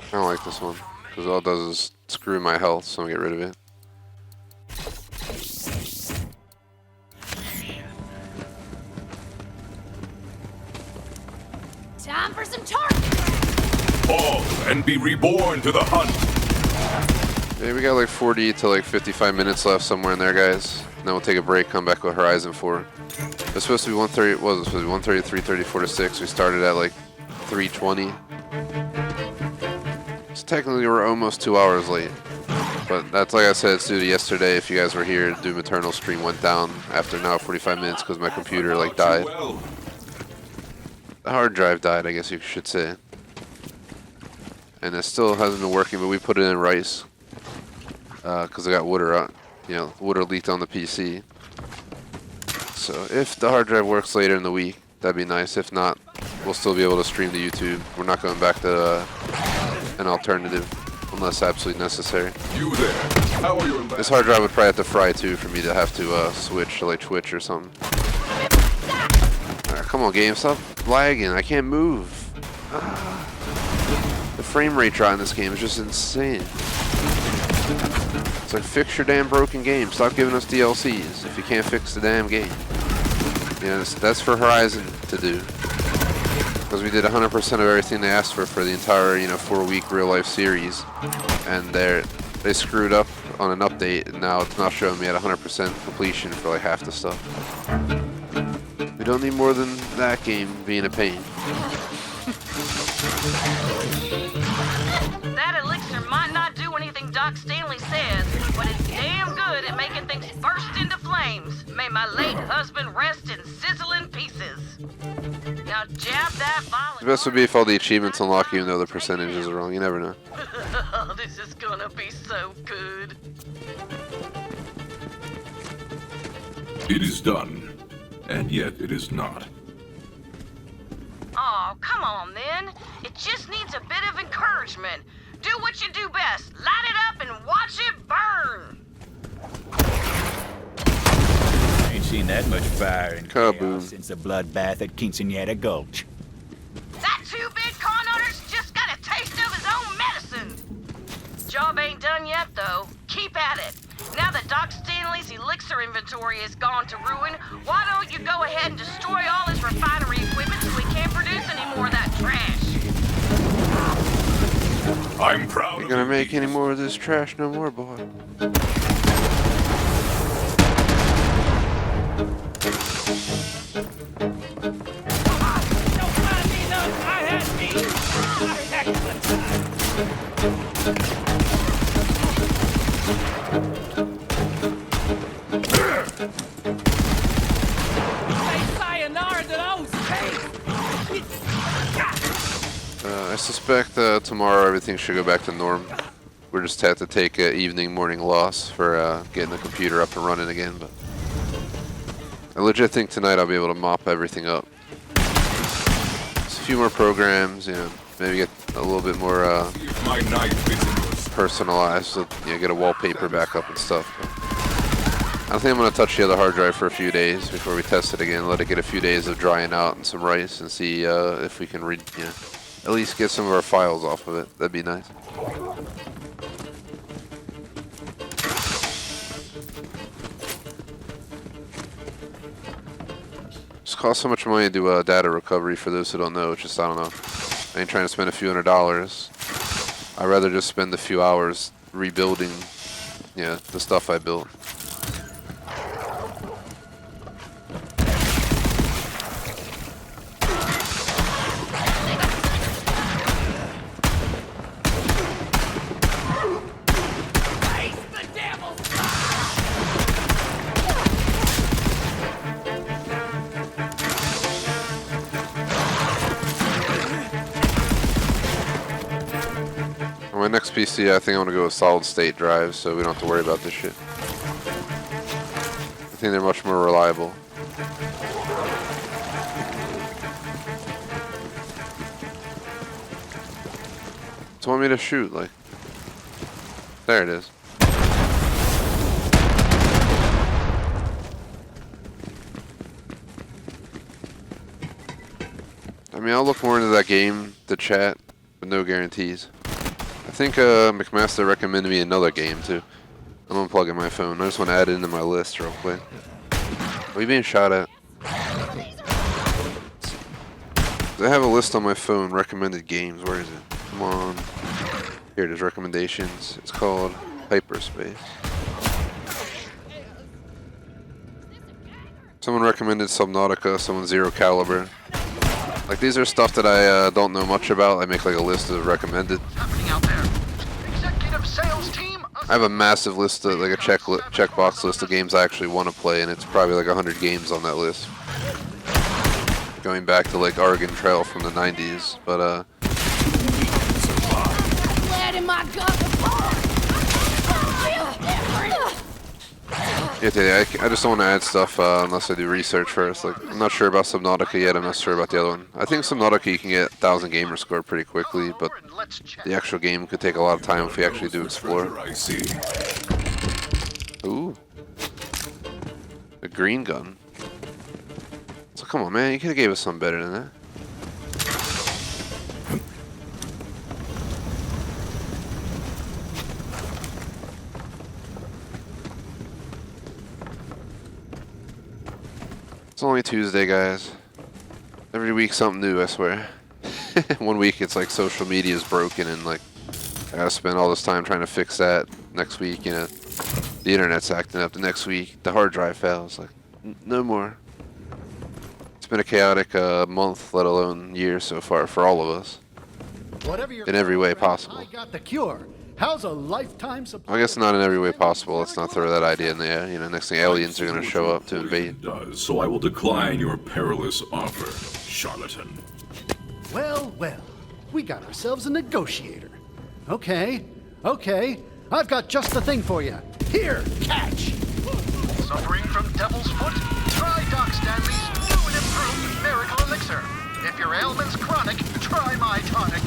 I don't like this one. Because all it does is screw my health, so I'm gonna get rid of it. Time for some torque! Fall and be reborn to the hunt. Yeah, we got like 40 to like 55 minutes left somewhere in there, guys. Then we'll take a break, come back with Horizon 4. It's supposed to be 1:30. What was it supposed to be? 1:30, 3:30, 4 to 6. We started at like 3:20. So technically we're almost 2 hours late. But that's like I said, it's due to yesterday. If you guys were here, Doom Eternal stream went down after now 45 minutes because my computer like died. The hard drive died, I guess you should say. And it still hasn't been working, but we put it in rice. Because I got water water leaked on the PC. So if the hard drive works later in the week, that'd be nice. If not, we'll still be able to stream to YouTube. We're not going back to an alternative unless absolutely necessary. You there? How are your This hard drive would probably have to fry too for me to have to switch to like Twitch or something. Alright, come on game, stop lagging. I can't move. The frame rate drop in this game is just insane. It's like, fix your damn broken game. Stop giving us DLCs if you can't fix the damn game. Yeah, that's for Horizon to do. Because we did 100% of everything they asked for the entire 4-week real life series. And they screwed up on an update, and now it's not showing me at 100% completion for like half the stuff. We don't need more than that game being a pain. That elixir might not do anything Doc Stanley says, but it's damn good at making things burst into flames. May my late husband rest in sizzling pieces. Now jab that violent. The best would be if all the achievements unlock even though the percentages are wrong. You never know. This is gonna be so good. It is done, and yet it is not. Oh, come on then. It just needs a bit of encouragement. Do what you do best. Light it up and watch it burn. Ain't seen that much fire and chaos Kaboom. since the bloodbath at Quinceañera Gulch. That two-bit con owner's just got a taste of his own medicine. Job ain't done yet, though. Keep at it. Now that Doc Stanley's elixir inventory has gone to ruin, why don't you go ahead and destroy all his refinery equipment so we can't produce any more of that trash? I'm proud. Ain't gonna make any more of this trash no more, boy. I suspect tomorrow everything should go back to norm. We just have to take an evening, morning loss for getting the computer up and running again. But I legit think tonight I'll be able to mop everything up. Just a few more programs, maybe get a little bit more My knife is in your stomach. personalized, so get a wallpaper back up and stuff. But I think I'm gonna touch the other hard drive for a few days before we test it again. Let it get a few days of drying out and some rice, and see if we can at least get some of our files off of it. That'd be nice. Just costs so much money to do data recovery. For those who don't know, it's just, I don't know. I ain't trying to spend a few $100s. I'd rather just spend a few hours rebuilding, yeah, the stuff I built. My next PC, I think I want to go with solid state drives, so we don't have to worry about this shit. I think they're much more reliable. What do you want me to shoot? Like, there it is. I mean, I'll look more into that game, the chat, but no guarantees. I think McMaster recommended me another game too. I'm unplugging my phone. I just want to add it into my list real quick. Are we being shot at? I have a list on my phone, recommended games. Where is it? Come on. Here it is, recommendations. It's called Hyperspace. Someone recommended Subnautica, someone Zero Caliber. Like, these are stuff that I don't know much about. I make like a list of recommended. I have a massive list of, like a checkbox list of games I actually want to play, and it's probably like 100 games on that list. Going back to like Oregon Trail from the 90s, but yeah, I just don't want to add stuff unless I do research first. Like, I'm not sure about Subnautica yet. I'm not sure about the other one. I think Subnautica you can get 1,000 gamer score pretty quickly, but the actual game could take a lot of time if we actually do explore. Ooh, a green gun. So come on, man, you could have gave us something better than that. It's only Tuesday, guys. Every week something new, I swear. One week it's like social media is broken and like I gotta spend all this time trying to fix that. Next week, you know, the internet's acting up. The next week, the hard drive fails. Like, no more. It's been a chaotic month, let alone year so far for all of us. In every way possible. I got the cure. How's a lifetime supply? I guess not in every way possible. Let's not throw that idea in the air. You know, next thing aliens are gonna show up to invade. So I will decline your perilous offer, charlatan. Well, well, we got ourselves a negotiator. Okay, I've got just the thing for you. Here, catch! Suffering from devil's foot? Try Doc Stanley's new and improved miracle elixir. If your ailment's chronic, try my tonic.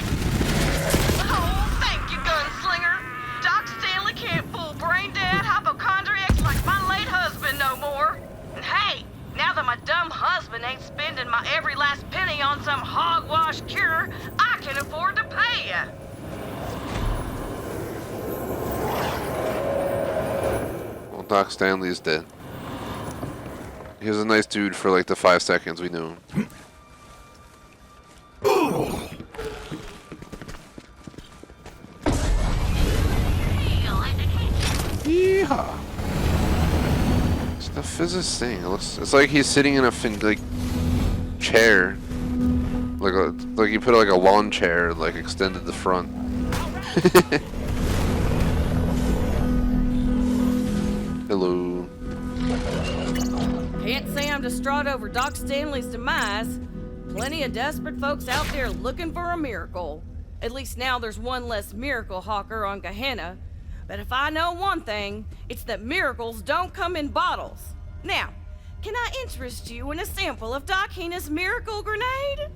Oh, thank you, gunslinger. Doc Stanley can't fool brain-dead hypochondriacs like my late husband no more. And hey, now that my dumb husband ain't spending my every last penny on some hogwash cure, I can afford to pay ya. Well, Doc Stanley's dead. He was a nice dude for like the 5 seconds we knew him. Yeehaw! What's the physicist thing? It's like he's sitting in a chair, like you put like a lawn chair, like extended the front. Hello. Can't say I'm distraught over Doc Stanley's demise. Plenty of desperate folks out there looking for a miracle. At least now there's one less miracle hawker on Gehenna. But if I know one thing, it's that miracles don't come in bottles. Now, can I interest you in a sample of Doc Heena's miracle grenade?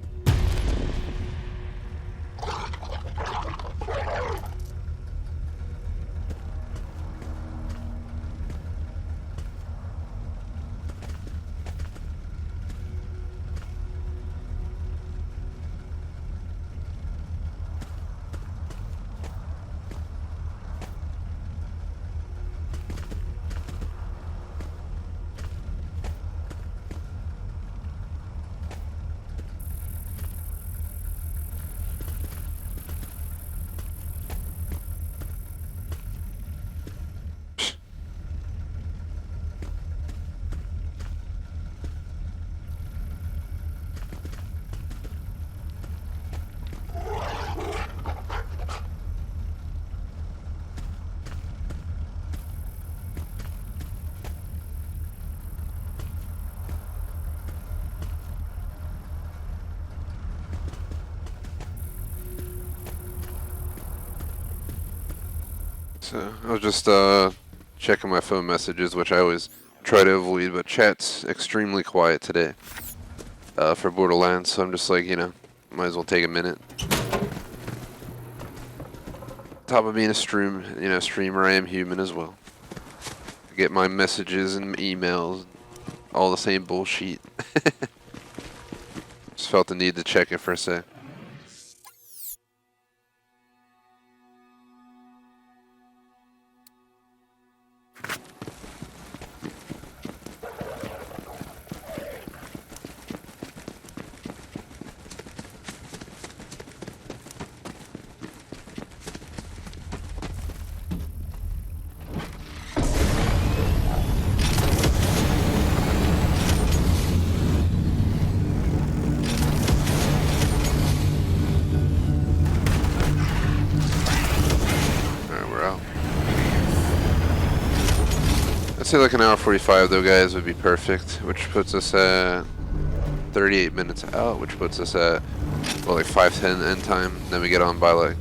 So I was just checking my phone messages, which I always try to avoid, but chat's extremely quiet today for Borderlands, so I'm just like, you know, might as well take a minute. Top of being a streamer, I am human as well. I get my messages and emails, all the same bullshit. Just felt the need to check it for a sec. I'd say like an hour 45 though, guys, would be perfect, which puts us at 38 minutes out, which puts us at, well, like 5:10 end time. Then we get on by like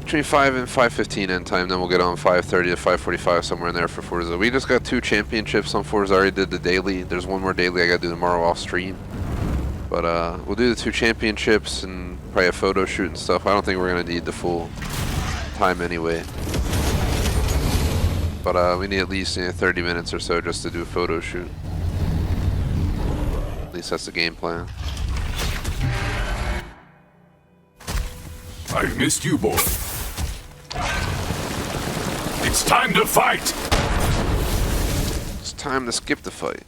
between 5 and 5:15 end time. Then we'll get on 5:30 to 5:45, somewhere in there for Forza. We just got 2 championships on Forza. I already did the daily. There's one more daily I gotta do tomorrow off stream. But we'll do the 2 championships and probably a photo shoot and stuff. I don't think we're gonna need the full time anyway. But we need at least 30 minutes or so just to do a photo shoot. At least that's the game plan. I missed you, boy. It's time to fight! It's time to skip the fight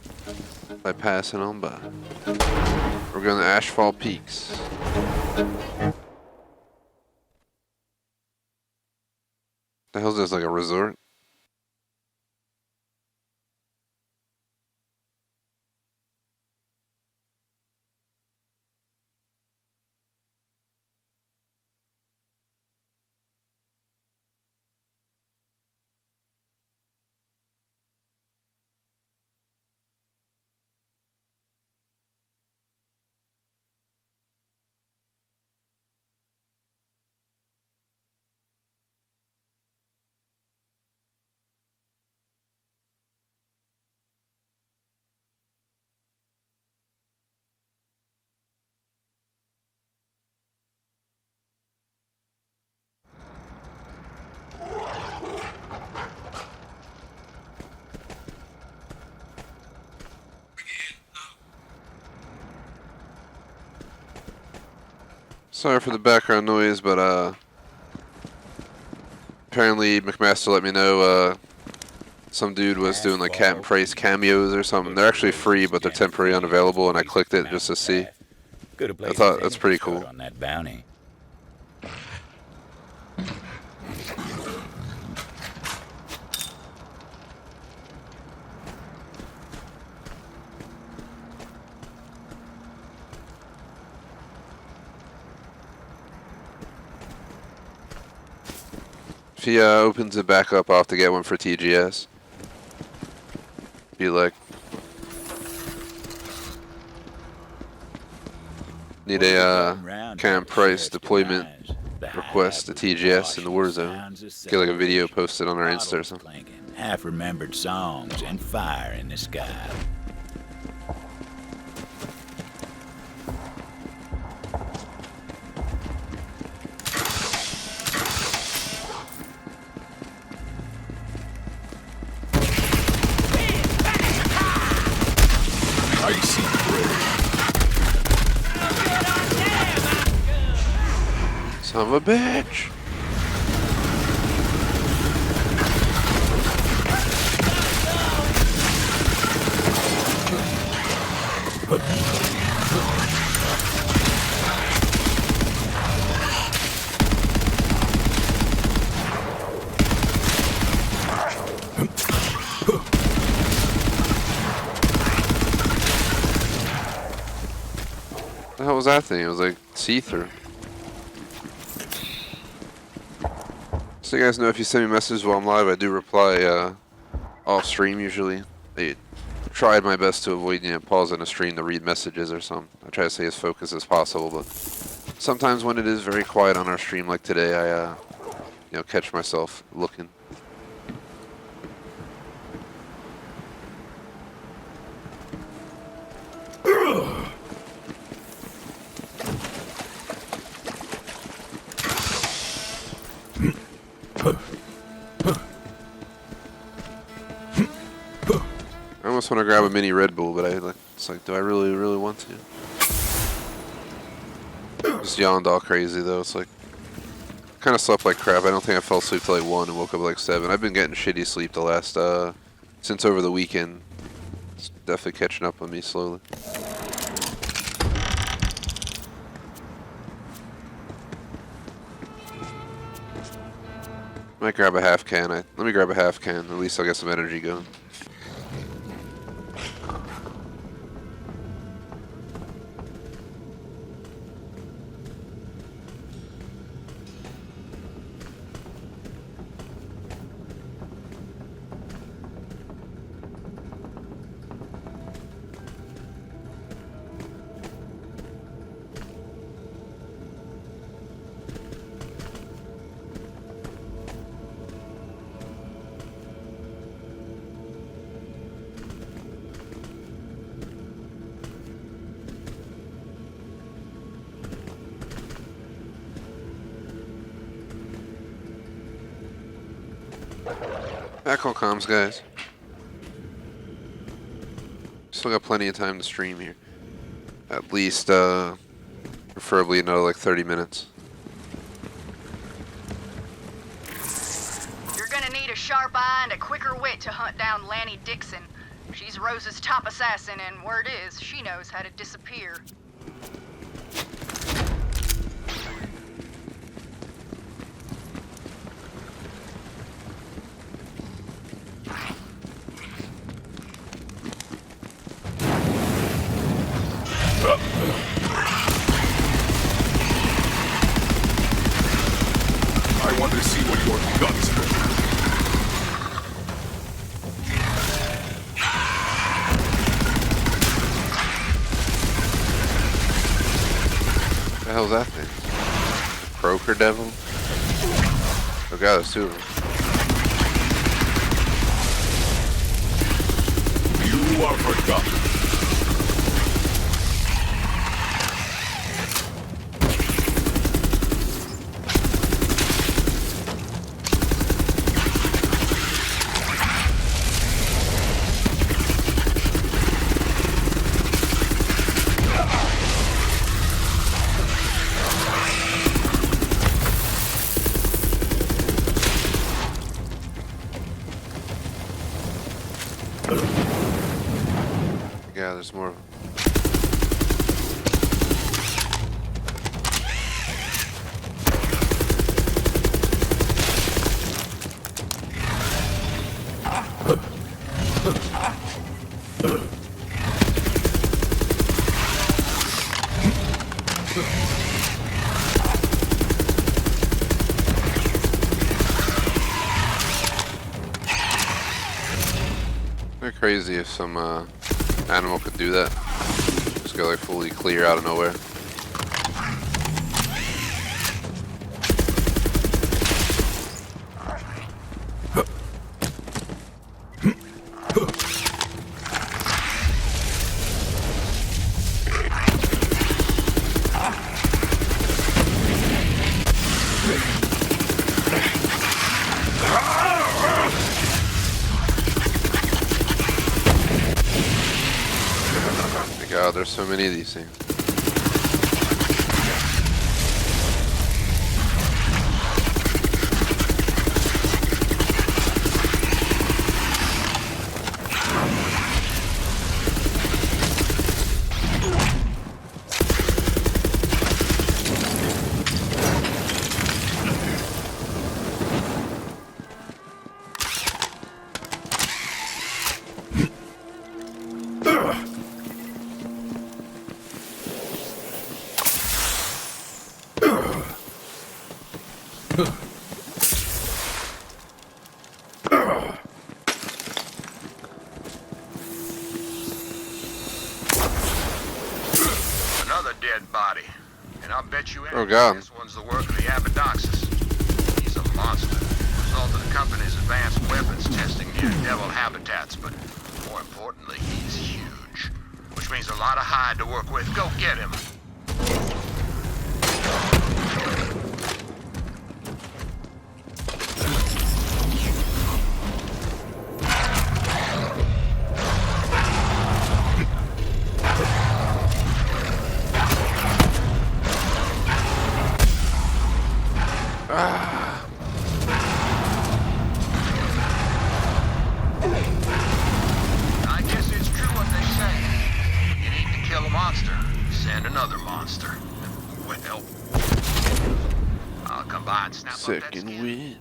by passing on by. We're going to Ashfall Peaks. The hell's this, like a resort? Sorry for the background noise, but apparently McMaster let me know some dude was doing like Captain Price cameos or something. They're actually free, but they're temporarily unavailable, and I clicked it just to see. I thought that's pretty cool. On that bounty. If he opens it back up, I'll have to get one for TGS. Be like, need a Cam Price deployment request to TGS in the Warzone. Get like a video posted on our Insta or something. Half-remembered songs and fire in the sky. Son of a bitch! What the hell was that thing? It was like see-through. So you guys know, if you send me messages while I'm live, I do reply off stream usually. I tried my best to avoid, pausing a stream to read messages or something. I try to stay as focused as possible, but sometimes when it is very quiet on our stream like today, I you know, catch myself looking. I almost want to grab a mini Red Bull, but it's like, do I really want to? Just yawned all crazy though. It's like, kind of slept like crap. I don't think I fell asleep till like 1 and woke up at like 7. I've been getting shitty sleep the last since over the weekend. It's definitely catching up on me slowly. Might grab a half can. Let me grab a half can. At least I'll get some energy going. Back on comms, guys. Still got plenty of time to stream here. At least, preferably another like 30 minutes. You're gonna need a sharp eye and a quicker wit to hunt down Lanny Dixon. She's Rose's top assassin, and word is, she knows how to disappear. I want to see what your guts are. What the hell's that thing? Croaker Devil? Oh god, there's 2 of them. You are forgotten. Yeah, there's more of them. They're crazy if some animal could do that. Just go like fully clear out of nowhere. God, there's so many of these things. Another dead body. And I'll bet you Oh God. this one's the work of the Abadoxus. He's a monster. Result of the company's advanced weapons testing near devil habitats, but more importantly, he's huge. Which means a lot of hide to work with. Go get him. I guess it's true what they say. You need to kill a monster, send another monster. Well, I'll come by and snap up that Second skin. win.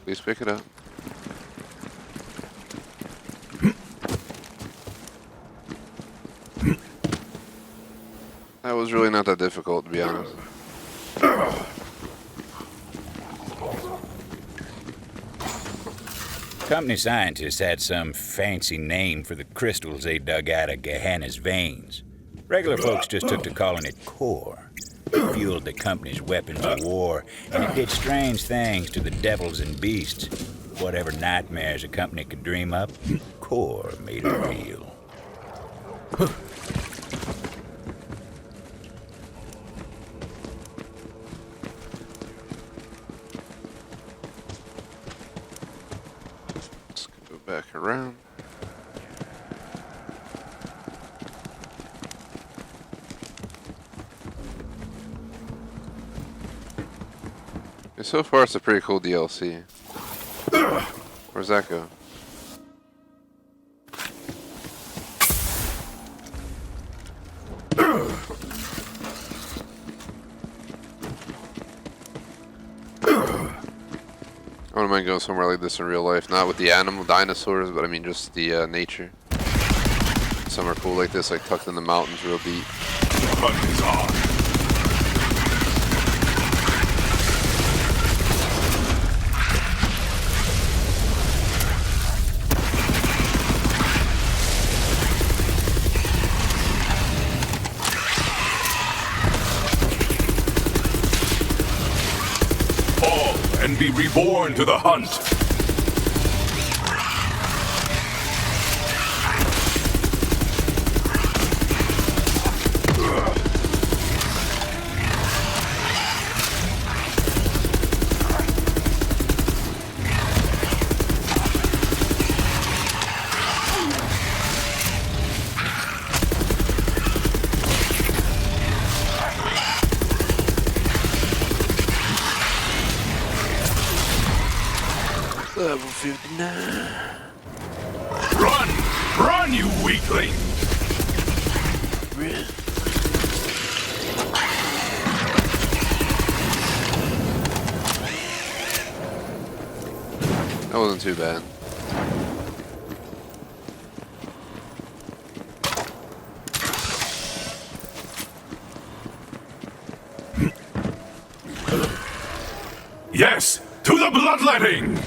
Please pick it up. That was really not that difficult, to be honest. Company scientists had some fancy name for the crystals they dug out of Gehenna's veins. Regular folks just took to calling it core. It fueled the company's weapons of war, and it did strange things to the devils and beasts. Whatever nightmares a company could dream up, core made it real. Let's go back around. Yeah, so far, it's a pretty cool DLC. Where's that go? I wouldn't mind going somewhere like this in real life. Not with the animal dinosaurs, but I mean just the nature. Some are cool like this, like tucked in the mountains real deep. Hunt is on. And be reborn to the hunt. Level 59. Run! Run, you weakling! That wasn't too bad. Yes, to the bloodletting!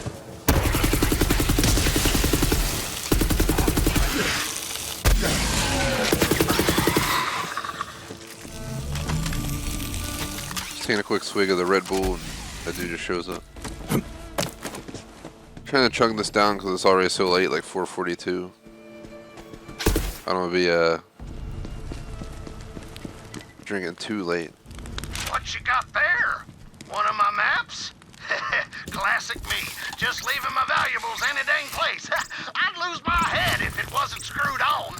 Taking a quick swig of the Red Bull, and that dude just shows up. Trying to chug this down because it's already so late, like 4:42. I don't want to be drinking too late. What you got there? One of my maps? Classic me. Just leaving my valuables any dang place. I'd lose my head if it wasn't screwed on.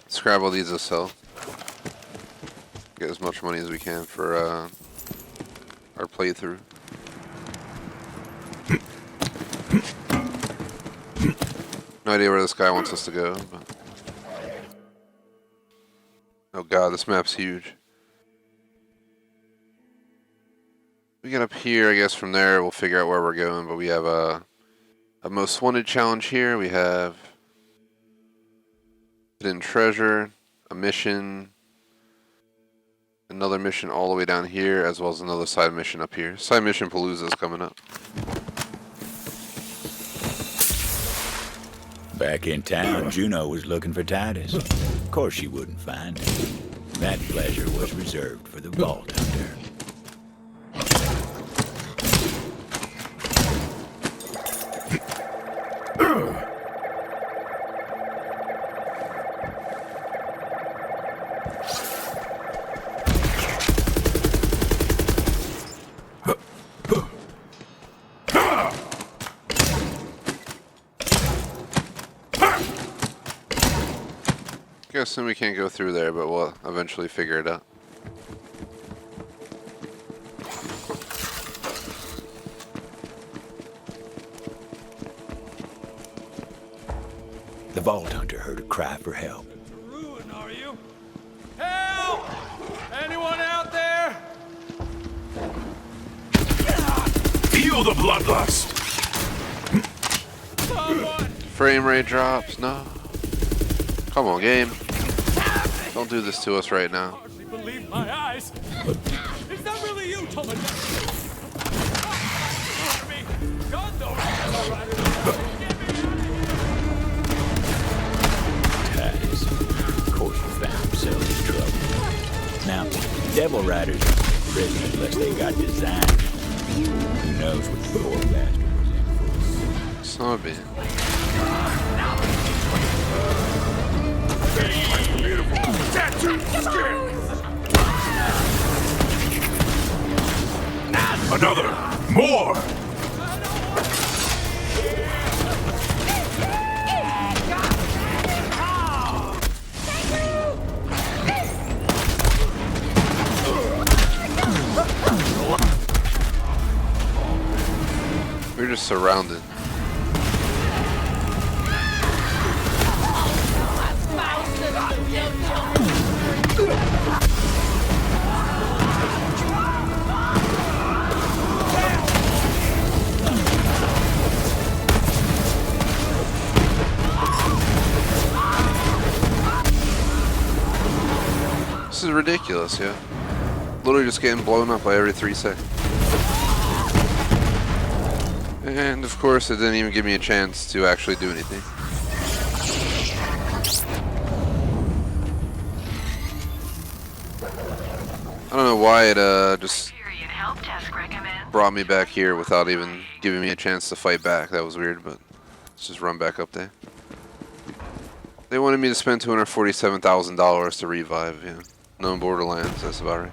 Scrap all these to sell. Get as much money as we can for our playthrough. No idea where this guy wants us to go, but... Oh god, this map's huge. We get up here, I guess from there we'll figure out where we're going, but we have a most wanted challenge here. We have hidden treasure, a mission, another mission all the way down here, as well as another side mission up here. Side mission Palooza is coming up. Back in town, Juno was looking for Titus. Of course she wouldn't find him. That pleasure was reserved for the Vault Hunter. Guessing we can't go through there, but we'll eventually figure it out. The Vault Hunter heard a cry for help. Ruin, are you? Help! Anyone out there? Feel the bloodlust! Someone! Frame rate drops, no. Come on, game. Don't do this to us right now. Hardly believe my eyes. Is that really you, Thomas? God knows. Titus. Of course you found yourself in trouble. Now, Devil Riders aren't prison unless they got design. Who knows what the poor bastard was in for. Son of a bitch. Beautiful tattooed skin! Another! More! We're just surrounded. This is ridiculous, yeah. Literally just getting blown up by every 3 seconds. And of course, it didn't even give me a chance to actually do anything. I don't know why it just brought me back here without even giving me a chance to fight back. That was weird, but let's just run back up there. They wanted me to spend $247,000 to revive, yeah. No Borderlands, that's about right.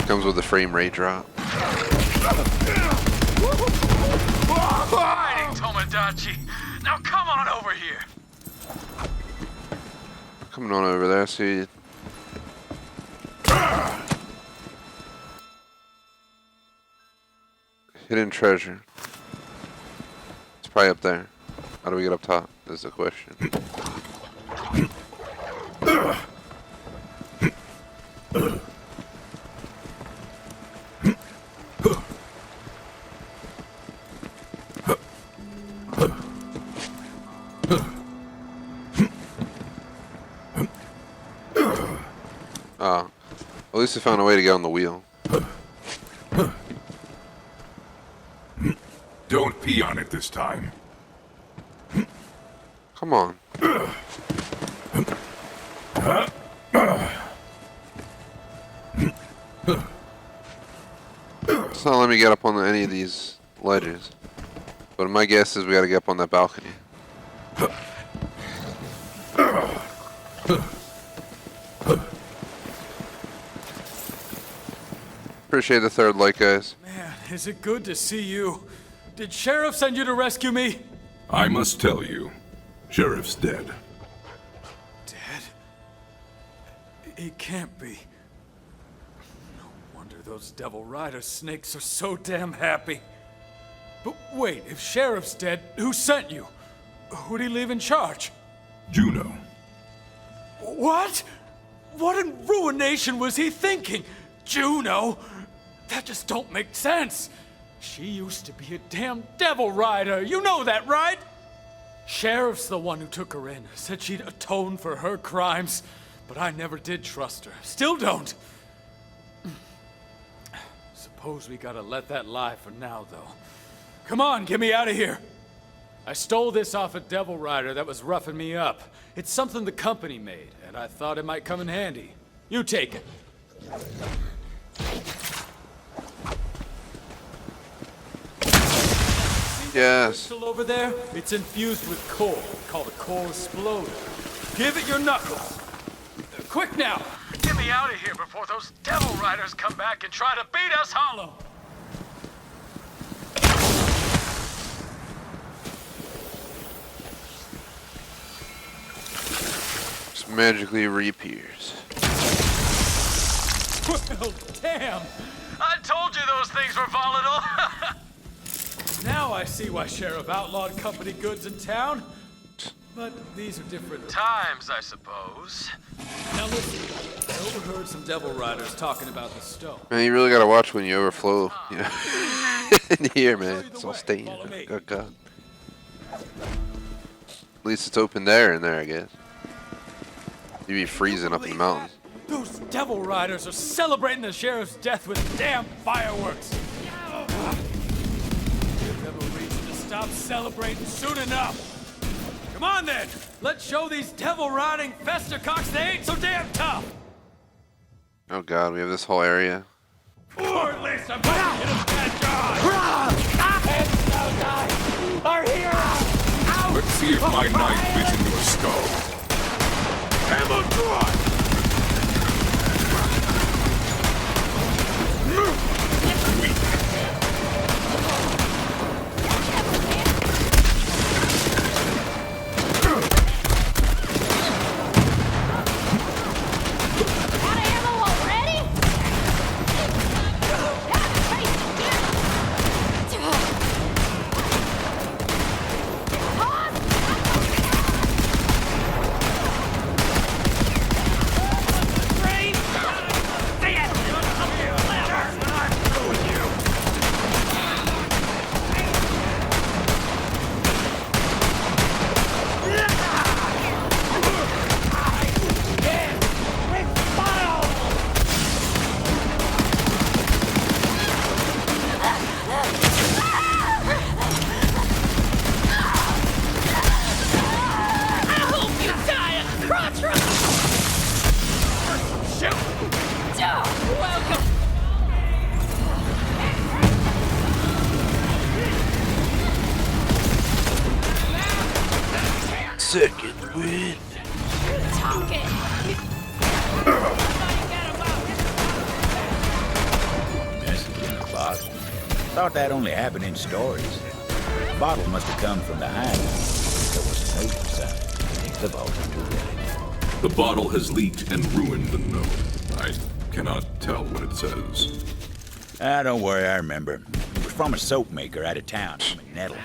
Comes with a frame rate drop. Fighting, Tomodachi! Now come on over here! Coming on over there, see. Hidden treasure. It's probably up there. How do we get up top? Is the question. Oh, at least I found a way to get on the wheel. Don't pee on it this time. Come on. It's not letting me get up on any of these ledges. But my guess is we gotta get up on that balcony. Appreciate the third like, guys. Man, is it good to see you? Did Sheriff send you to rescue me? I must tell you, Sheriff's dead. Dead? He can't be. No wonder those Devil Rider snakes are so damn happy. But wait, if Sheriff's dead, who sent you? Who'd he leave in charge? Juno. What? What in ruination was he thinking? Juno? That just don't make sense. She used to be a damn Devil Rider. You know that, right? Sheriff's the one who took her in. Said she'd atone for her crimes. But I never did trust her. Still don't. Suppose we gotta let that lie for now, though. Come on, get me out of here. I stole this off a devil rider that was roughing me up. It's something the company made, and I thought it might come in handy. You take it. Yes. Crystal over there, it's infused with coal, called a coal exploder. Give it your knuckles. Quick now! Get me out of here before those devil riders come back and try to beat us hollow! Just magically reappears. Well, damn! I told you those things were volatile! Now I see why Sheriff outlawed company goods in town. But these are different times, I suppose. Now listen, I overheard some devil riders talking about the stone. Man, you really gotta watch when you overflow, you know, in here, man. It's all stained. Oh, God. At least it's open there and there, I guess. You'd be freezing up in the mountains. Those devil riders are celebrating the sheriff's death with damn fireworks. Give them a reason to stop celebrating soon enough. Come on then, let's show these devil riding festercocks they ain't so damn tough. Oh God, we have this whole area. Or at least I'm gonna hit him dead, John. Our hero! Let's see if my knife fits into a skull. Ammo drawn! Second wind. Message in the bottle. Thought that only happened in stories. The bottle must have come from the island. There was a note inside. The vault is too ready. The bottle has leaked and ruined the note. I cannot tell what it says. Don't worry, I remember. It was from a soap maker out of town, Nettle.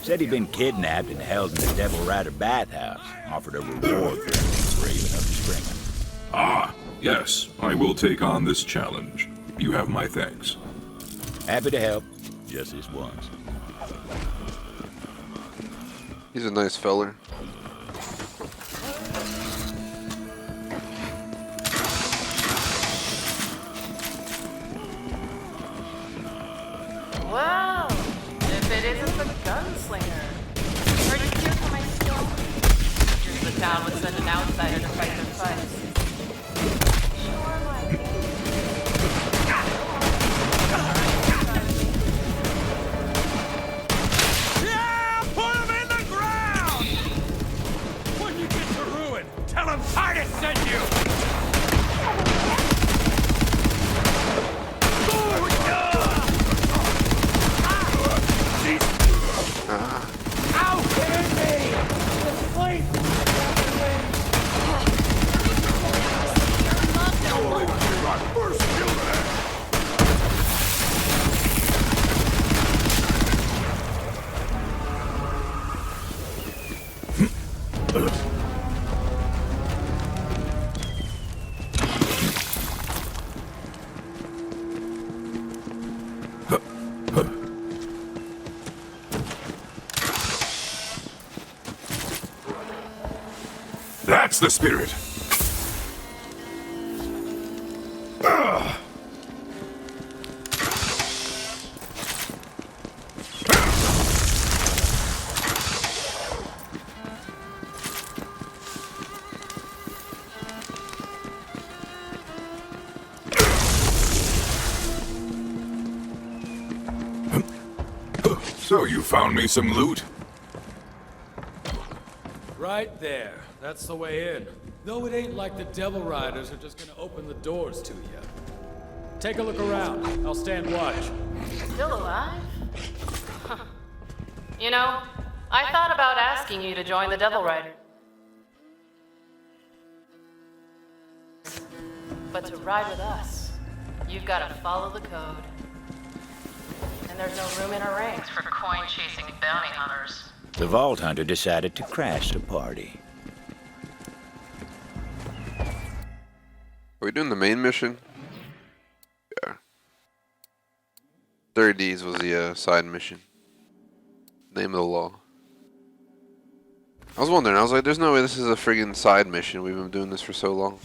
Said he'd been kidnapped and held in the Devil Rider bathhouse. Offered a reward for him brave enough to spring him. Ah, yes. I will take on this challenge. You have my thanks. Happy to help. Just this once. He's a nice feller. Well, if it isn't the gunslinger. Heard you here for my skill? The town would send an outsider to fight their fights. Sure, my Yeah! Put him in the ground! When you get to ruin, tell him Titus sent you! Ow! Kidding me! Sleep! First kill that! That's the spirit. So you found me some loot? Right there. That's the way in. Though it ain't like the Devil Riders are just gonna open the doors to you. Take a look around. I'll stand watch. Still alive? You know, I thought about asking you to join the Devil Rider. But to ride with us, you've got to follow the code. And there's no room in our ranks for coin-chasing bounty hunters. The Vault Hunter decided to crash the party. Are we doing the main mission? Yeah. 30s was the side mission. Name of the law. I was wondering, I was like, there's no way this is a friggin' side mission. We've been doing this for so long.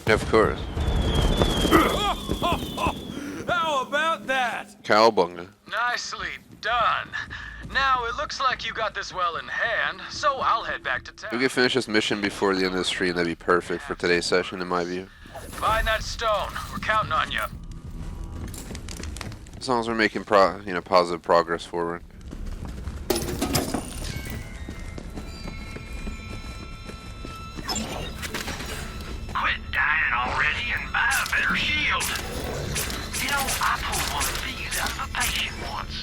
Of course. How about that? Cowabunga. Nicely done. Now, it looks like you got this well in hand, so I'll head back to town. If we could finish this mission before the end of the stream, that'd be perfect for today's session, in my view. Find that stone. We're counting on you. As long as we're making positive progress forward. Quit dying already and buy a better shield. You know, I pulled one of these out of a patient once.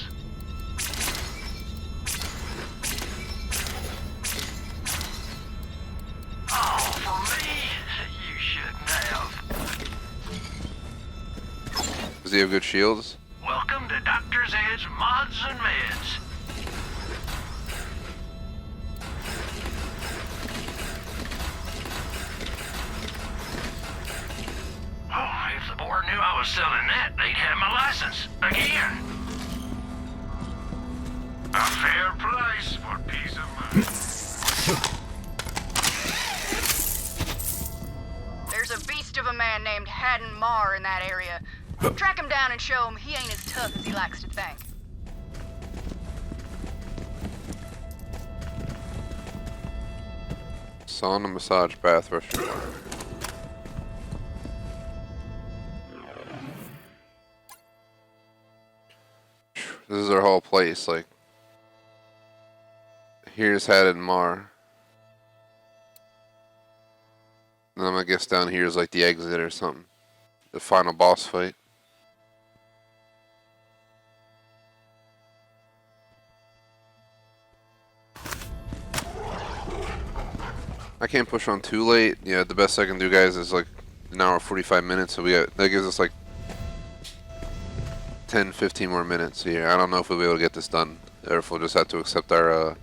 Oh, for me, you shouldn't have. Does he have good shields? Welcome to Dr. Zed's Mods and Meds. Oh, if the board knew I was selling that, they'd have my license again. A fair price for peace of mind. There's a beast of a man named Haddon Marr in that area. Track him down and show him he ain't as tough as he likes to think. Sauna, massage, bath, restaurant. This is our whole place, like. Here's Haddon Marr. And then I guess down here is like the exit or something. The final boss fight. I can't push on too late. Yeah, the best I can do, guys, is like an hour 45 minutes. So that gives us like 10, 15 more minutes here. I don't know if we'll be able to get this done, or if we'll just have to accept our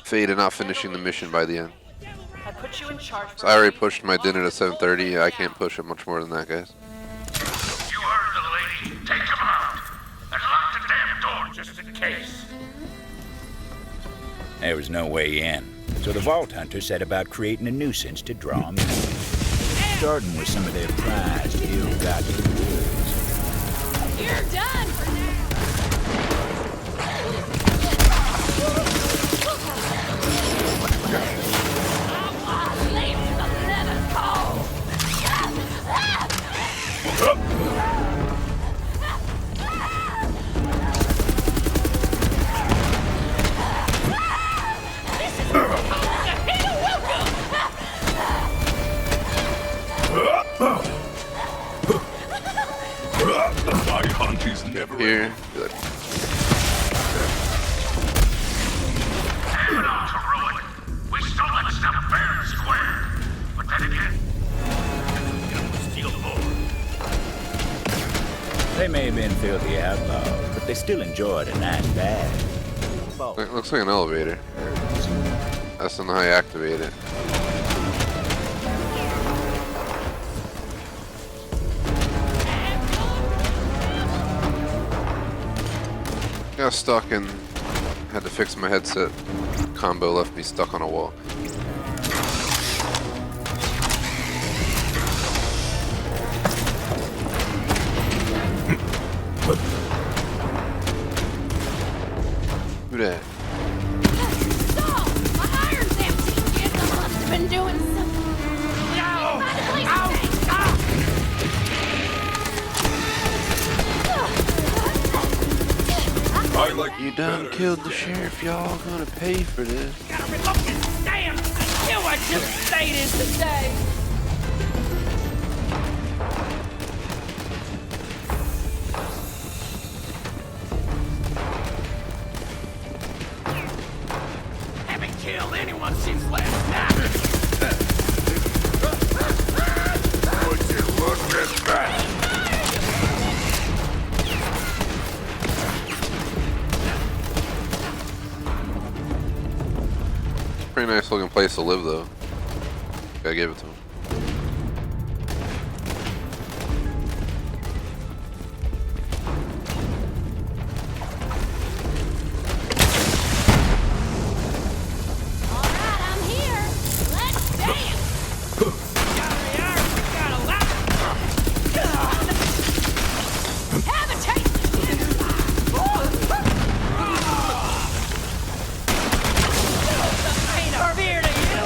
fate of not finishing the mission by the end. I put you in charge. So I already pushed my dinner to 7:30. I can't push it much more than that, guys. You heard the lady. Take him out. And lock the damn door just in case. There was no way in, so the Vault Hunter set about creating a nuisance to draw them in, starting with some of their prized ill-gotten goods. You're done for now. My hunt is never Here. Good. Damn it all, heroic. We stole that stuff fair and square. But then again, steal more. They may have been filthy outlaws, but they still enjoyed a nice bath. It looks like an elevator. That's not how you activate it. Got stuck and had to fix my headset. Combo left me stuck on a wall. Who that? doing something. No! I like You done killed the sheriff. Y'all gonna pay for this. Gotta reload this damn! I knew I should have stayed in today! Haven't killed anyone since last night! Would you look at that? Pretty nice looking place to live, though. Gotta give it to him. Alright, I'm here. Let's dance. Have a taste. Ain't a beer to you!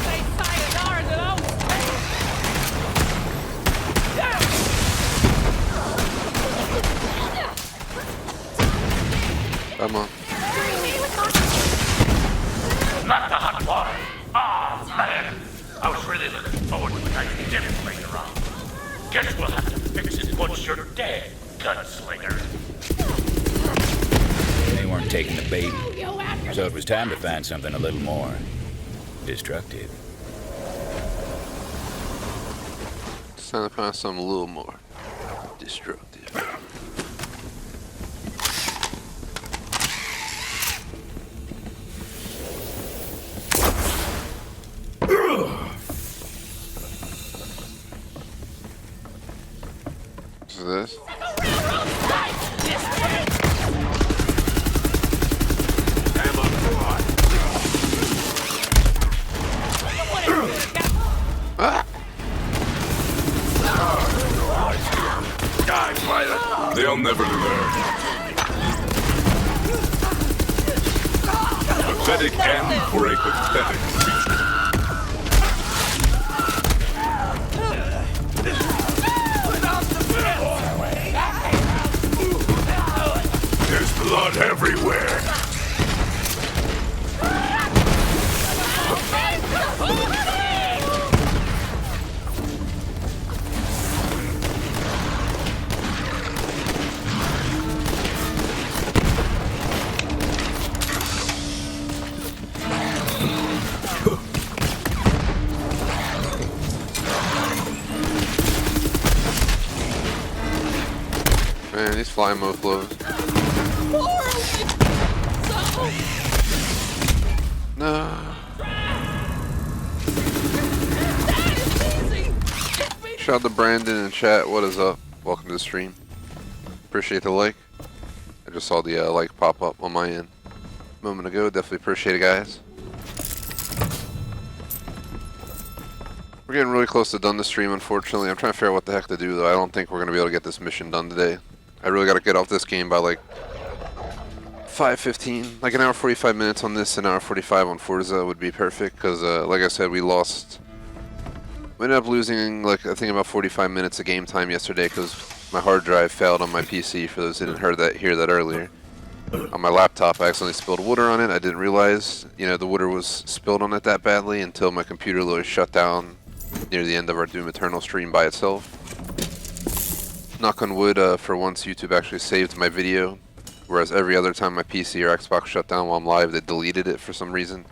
Say sayonara to those Come on. Not the hot water. Oh, man. I was really looking forward to a nice dinner later on. Guess we'll have to fix it once you're dead, gunslinger. They weren't taking the bait, so it was time to find something a little more destructive. It's time to find something a little more destructive. What's this? Ah! Die, pilot. They'll never learn. Pathetic end for a pathetic creature. There's blood everywhere. Man, these flying moflos. No. Shout out to Brandon in chat. What is up? Welcome to the stream. Appreciate the like. I just saw the like pop up on my end a moment ago. Definitely appreciate it, guys. We're getting really close to done the stream, unfortunately. I'm trying to figure out what the heck to do, though. I don't think we're going to be able to get this mission done today. I really got to get off this game by like 5:15, like an hour 45 minutes on this, an hour 45 on Forza would be perfect. Because, like I said, we ended up losing like I think about 45 minutes of game time yesterday because my hard drive failed on my PC. For those who didn't hear that earlier, on my laptop I accidentally spilled water on it. I didn't realize, the water was spilled on it that badly until my computer literally shut down near the end of our Doom Eternal stream by itself. Knock on wood, for once YouTube actually saved my video, whereas every other time my PC or Xbox shut down while I'm live, they deleted it for some reason.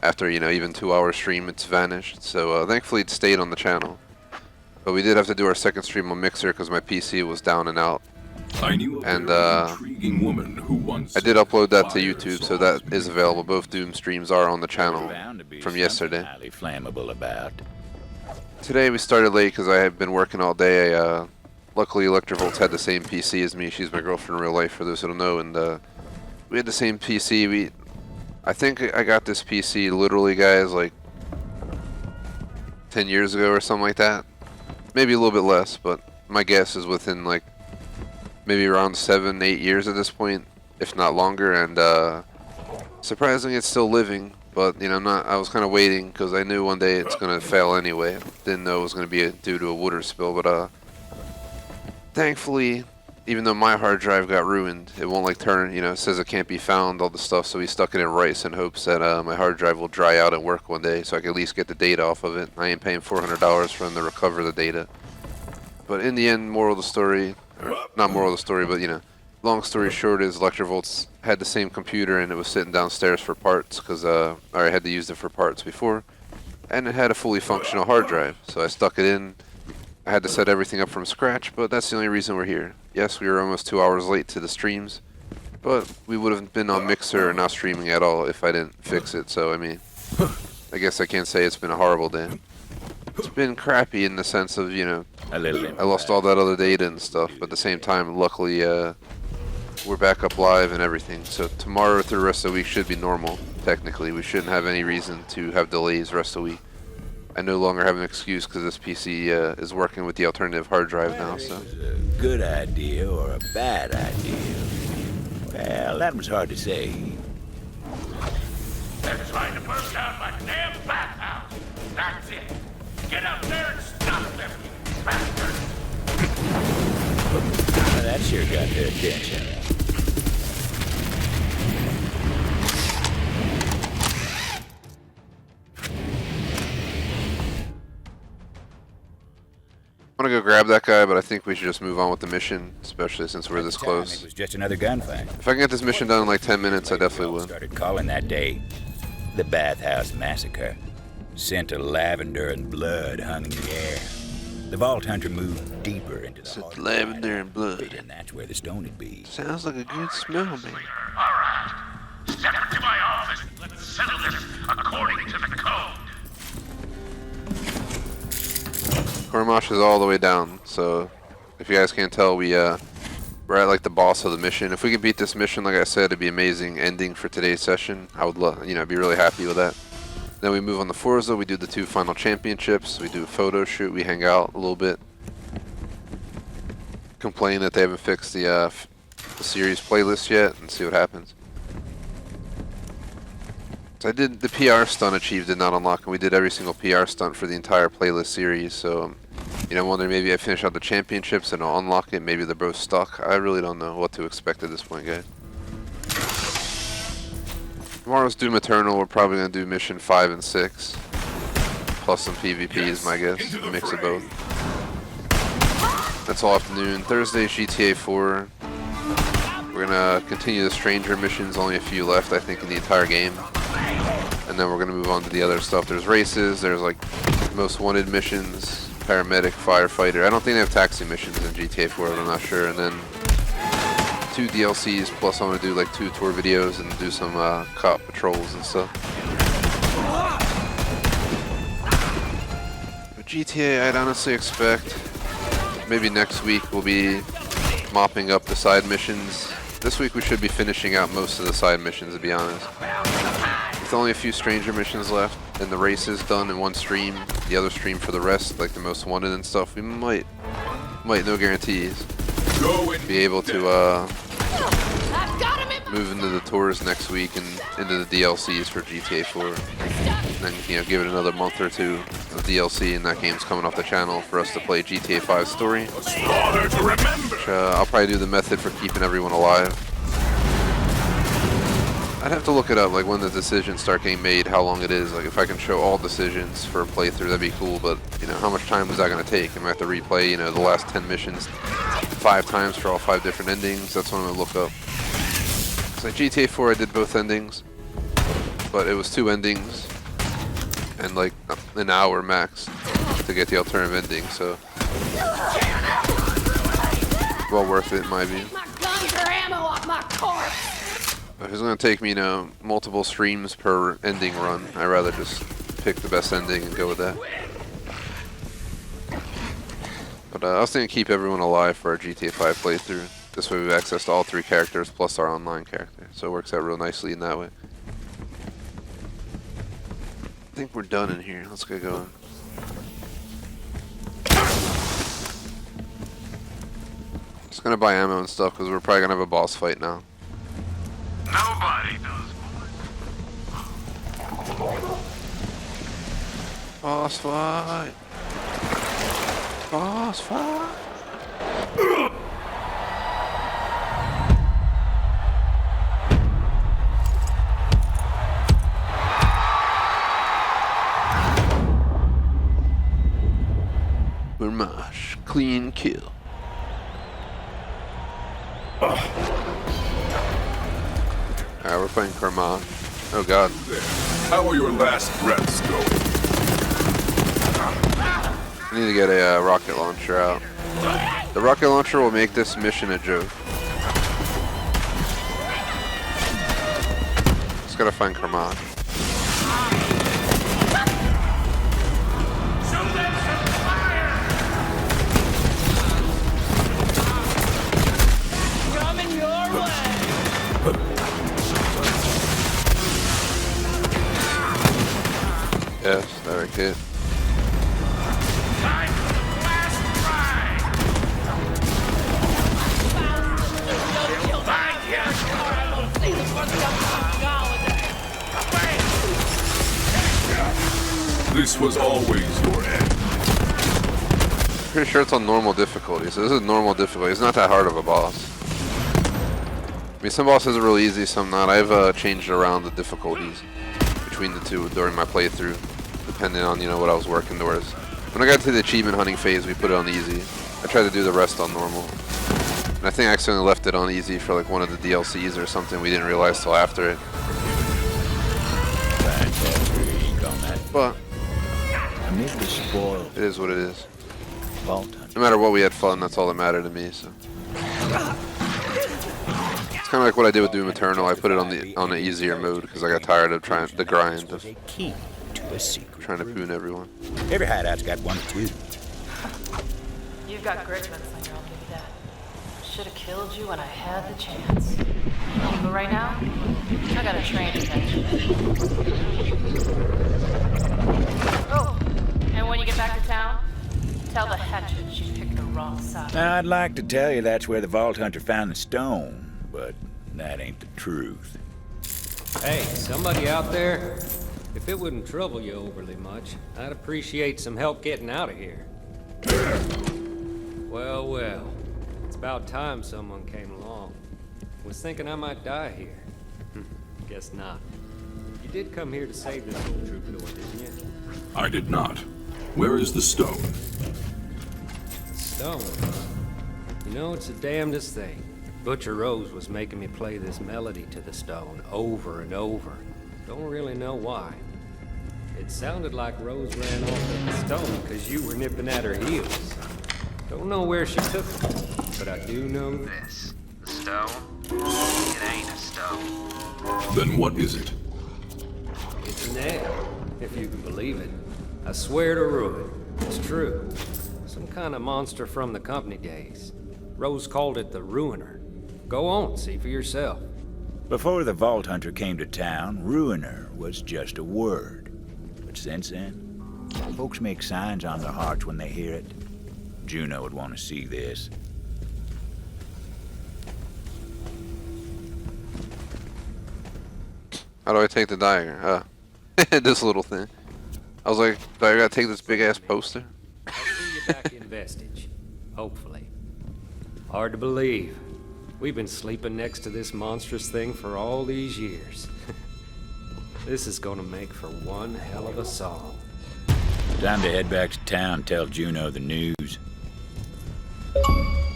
After, even 2 hour stream, it's vanished. So thankfully it stayed on the channel. But we did have to do our second stream on Mixer because my PC was down and out. I knew a very intriguing woman who once I did upload that to YouTube, so that is available. Both Doom streams are on the channel from yesterday. Highly flammable about. Today we started late because I had been working all day. Luckily, Electrovolt's had the same PC as me. She's my girlfriend in real life, for those who don't know. And we had the same PC. I think I got this PC literally, guys, like 10 years ago or something like that. Maybe a little bit less, but my guess is within like maybe around 7-8 years at this point, if not longer. And Surprisingly, it's still living, but you know, I was kind of waiting because I knew one day it's gonna fail anyway. Didn't know it was gonna be due to a water spill, but thankfully, even though my hard drive got ruined, it won't like turn. You know, it says it can't be found, all the stuff. So we stuck it in rice in hopes that my hard drive will dry out and work one day, so I can at least get the data off of it. I ain't paying $400 for them to recover the data. But in the end, moral of the story, or not moral of the story, but you know, long story short is Electrovolts had the same computer and it was sitting downstairs for parts because I already had to use it for parts before, and it had a fully functional hard drive. So I stuck it in. I had to set everything up from scratch, but that's the only reason we're here. Yes, we were almost 2 hours late to the streams, but we would have been on Mixer or not streaming at all if I didn't fix it. So I mean, I guess I can't say it's been a horrible day. It's been crappy in the sense of, you know, I lost all that other data and stuff, but at the same time, luckily, we're back up live and everything. So tomorrow through the rest of the week should be normal, technically. We shouldn't have any reason to have delays the rest of the week. I no longer have an excuse because this PC is working with the alternative hard drive now, so. A good idea or a bad idea? Well, that was hard to say. They're trying to burn down my damn bathhouse. That's it. Get up there and stop them, you bastard. Well, that sure got their attention. I'm gonna go grab that guy, but I think we should just move on with the mission, especially since we're this close. It was just another gunfight. If I can get this mission done in like 10 minutes, I definitely would. Started calling that day the Bathhouse Massacre. Scent of lavender and blood hung in the air. The Vault Hunter moved deeper into the heart. Lavender and blood. And that's where the stone would be. Sounds like a good smell, man. All right. Step into my office. Let's settle this according to the code. Kormash is all the way down, so if you guys can't tell, we're at like the boss of the mission. If we could beat this mission, like I said, it'd be amazing ending for today's session. I would love, you know, be really happy with that. Then we move on to Forza, we do the 2 final championships, we do a photo shoot, we hang out a little bit. Complain that they haven't fixed the series playlist yet, and see what happens. So I did the PR stunt achieved did not unlock, and we did every single PR stunt for the entire playlist series, so you know, wondering maybe I finish out the championships and I'll unlock it, maybe they're both stuck. I really don't know what to expect at this point, guys. Tomorrow's Doom Eternal, we're probably going to do mission 5 and 6. Plus some PvP is my guess, a mix of both. That's all afternoon. Thursday, GTA 4. We're going to continue the Stranger missions, only a few left I think in the entire game. And then we're going to move on to the other stuff. There's races, there's like most wanted missions, paramedic, firefighter. I don't think they have taxi missions in GTA 4, but I'm not sure. And then 2 DLCs, plus I'm going to do like 2 tour videos and do some cop patrols and stuff. But GTA, I'd honestly expect maybe next week we'll be mopping up the side missions. This week we should be finishing out most of the side missions, to be honest. With only a few Stranger missions left, and the race is done in one stream, the other stream for the rest, like the most wanted and stuff, we might, no guarantees, be able to move into the tours next week and into the DLCs for GTA 4. And then, you know, give it another month or 2 of DLC, and that game's coming off the channel for us to play GTA 5 story. Which, I'll probably do the method for keeping everyone alive. I'd have to look it up, like when the decisions start getting made, how long it is. Like if I can show all decisions for a playthrough, that'd be cool, but you know, how much time is that going to take? I might have to replay, you know, the last 10 missions 5 times for all 5 different endings. That's what I'm going to look up. So like GTA 4, I did both endings, but it was 2 endings and like an hour max to get the alternative ending, so well worth it in my view. My guns are ammo off my corpse. If it's going to take me, you know, multiple streams per ending run, I'd rather just pick the best ending and go with that. But I was thinking keep everyone alive for our GTA 5 playthrough. This way we have access to all 3 characters plus our online character. So it works out real nicely in that way. I think we're done in here. Let's get going. Just going to buy ammo and stuff because we're probably going to have a boss fight now. Nobody does. Boss fight. Boss fight. Burmash, clean kill. Alright, we're playing Karmaj. Oh god. How are your last breaths going? I need to get a rocket launcher out. The rocket launcher will make this mission a joke. Just gotta find Karmaj. Coming your way. Yes, direct hit. This was always your end. Pretty sure it's on normal difficulty, so this is normal difficulty. It's not that hard of a boss. I mean, some bosses are really easy, some not. I've changed around the difficulties between the two during my playthrough, depending on, you know, what I was working towards. When I got to the achievement hunting phase, we put it on easy. I tried to do the rest on normal. And I think I accidentally left it on easy for like one of the DLCs or something we didn't realize till after it. But it is what it is. No matter what, we had fun. That's all that mattered to me. So it's kind of like what I did with Doom Eternal. I put it on the easier mode because I got tired of trying the grind of trying to boon everyone. Every hideout's got one or two. You've got grit, Gunslinger, I'll give you that. Should have killed you when I had the chance. But right now, I got a train to catch. Oh, and when you get back to town, tell the hatchet she picked the wrong side. Now, I'd like to tell you that's where the Vault Hunter found the stone, but that ain't the truth. Hey, somebody out there? If it wouldn't trouble you overly much, I'd appreciate some help getting out of here. Well, well. It's about time someone came along. Was thinking I might die here. Guess not. You did come here to save this old troubadour, didn't you? I did not. Where is the stone? The stone, huh? You know, it's the damnedest thing. Butcher Rose was making me play this melody to the stone over and over. Don't really know why. It sounded like Rose ran off with the stone because you were nipping at her heels. Don't know where she took it, but I do know this. The stone? It ain't a stone. Then what is it? It's an egg, if you can believe it. I swear to ruin. It's true. Some kind of monster from the company days. Rose called it the Ruiner. Go on, see for yourself. Before the Vault Hunter came to town, Ruiner was just a word. But since then, folks make signs on their hearts when they hear it. Juno would want to see this. How do I take the dagger? This little thing. I was like, do I gotta take this big ass poster? I'll see you back in Vestige. Hopefully. Hard to believe. We've been sleeping next to this monstrous thing for all these years. This is gonna make for one hell of a song. Time to head back to town and tell Juno the news.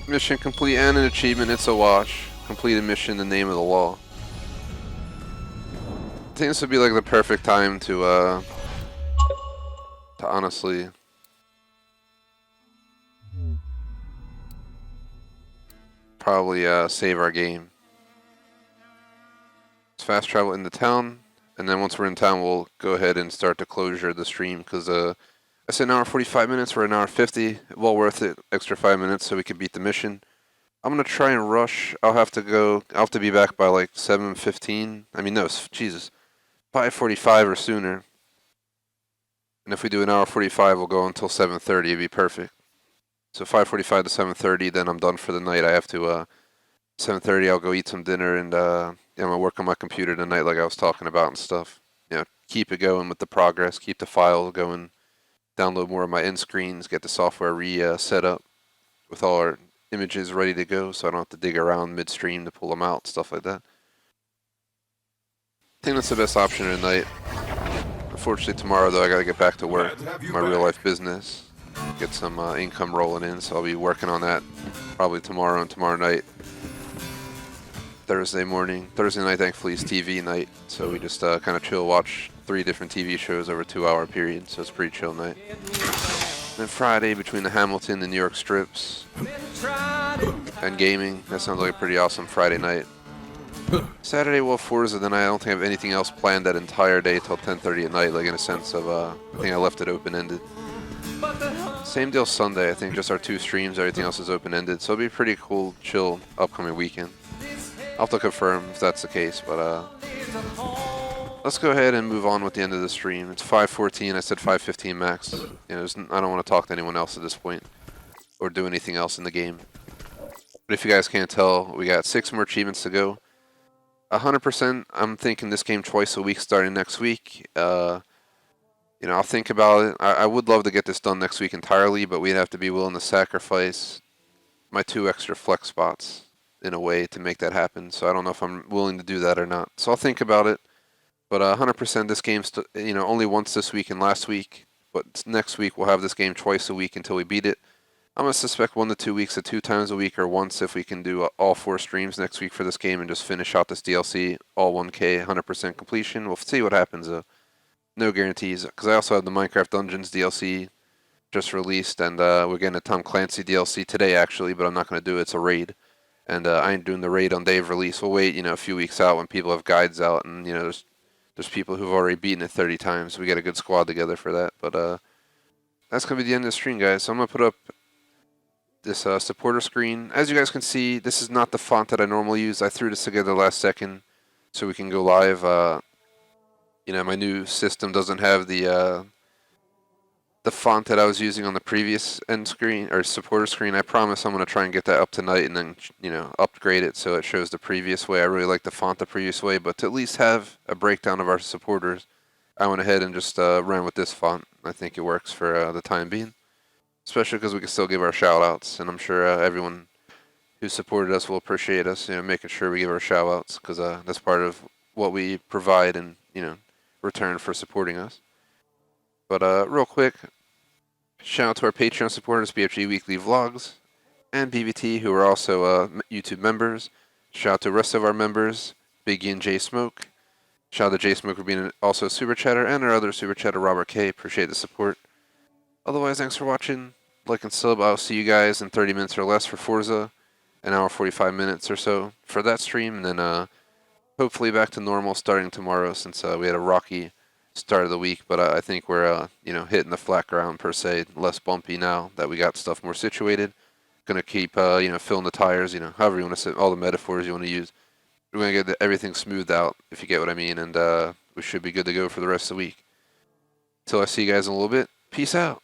Mission complete and an achievement. It's a wash. Complete a mission in the name of the law. I think this would be like the perfect time to honestly probably save our game. Let's fast travel into town, and then once we're in town, we'll go ahead and start the closure of the stream, because I said an hour 45 minutes, we're an hour 50. Well worth it, extra 5 minutes so we can beat the mission. I'm gonna try and rush. I'll have to be back by like 7:15. I mean, no, Jesus, 5:45 or sooner. And if we do an hour 45, we'll go until 7:30. It'd be perfect. So 5:45 to 7:30, then I'm done for the night. I have to 7:30. I'll go eat some dinner, and I'm gonna work on my computer tonight, like I was talking about and stuff. You know, keep it going with the progress, keep the file going download more of my end screens, get the software set up with all our images ready to go, so I don't have to dig around midstream to pull them out, stuff like that. I think that's the best option tonight. Unfortunately, tomorrow though, I gotta get back to work, my real life business, get some income rolling in, so I'll be working on that probably tomorrow and tomorrow night. Thursday night thankfully is TV night, so we just kind of chill, watch 3 different TV shows over a 2-hour period, so it's a pretty chill night. Then Friday, between the Hamilton and New York strips and gaming, that sounds like a pretty awesome Friday night. Saturday, well, Forza, then I don't think I have anything else planned that entire day till 10:30 at night, like in a sense of, I think I left it open-ended. Same deal Sunday, I think just our 2 streams, everything else is open-ended, so it'll be a pretty cool, chill, upcoming weekend. I'll have to confirm if that's the case, but let's go ahead and move on with the end of the stream. It's 5:14, I said 5:15 max. You know, I don't want to talk to anyone else at this point, or do anything else in the game. But if you guys can't tell, we got 6 more achievements to go. 100%, I'm thinking this game twice a week starting next week. You know, I'll think about it. I would love to get this done next week entirely, but we'd have to be willing to sacrifice my 2 extra flex spots in a way to make that happen. So I don't know if I'm willing to do that or not. So I'll think about it. But 100%, this game's you know, only once this week and last week. But next week we'll have this game twice a week until we beat it. I'm gonna suspect 1 to 2 weeks at 2 times a week, or once if we can do all 4 streams next week for this game and just finish out this DLC all 1K 100% completion. We'll see what happens though. No guarantees, because I also have the Minecraft Dungeons DLC just released, and we're getting a Tom Clancy DLC today actually, but I'm not gonna do it. It's a raid. And I ain't doing the raid on day of release. We'll wait, you know, a few weeks out when people have guides out, and you know, there's people who've already beaten it 30 times. We got a good squad together for that. But that's gonna be the end of the stream, guys. So I'm gonna put up this supporter screen. As you guys can see, this is not the font that I normally use. I threw this together last second so we can go live. You know, my new system doesn't have the font that I was using on the previous end screen or supporter screen. I promise I'm going to try and get that up tonight and then, you know, upgrade it so it shows the previous way. I really like the font the previous way, but to at least have a breakdown of our supporters, I went ahead and just ran with this font. I think it works for the time being, especially because we can still give our shout outs, and I'm sure everyone who supported us will appreciate us, you know, making sure we give our shout outs, because that's part of what we provide in, you know, return for supporting us. But real quick, shout out to our Patreon supporters, BFG Weekly Vlogs, and BBT, who are also YouTube members. Shout out to the rest of our members, Biggie and J Smoke. Shout out to J Smoke for being also a super chatter, and our other super chatter, Robert K. Appreciate the support. Otherwise, thanks for watching. Like and sub. I'll see you guys in 30 minutes or less for Forza, an hour 45 minutes or so for that stream, and then hopefully back to normal starting tomorrow, since we had a rocky start of the week, but I think we're you know, hitting the flat ground per se, less bumpy now that we got stuff more situated. Gonna keep you know, filling the tires, you know, however you want to say, all the metaphors you want to use. We're gonna get everything smoothed out, if you get what I mean, and we should be good to go for the rest of the week. Till I see you guys in a little bit. Peace out.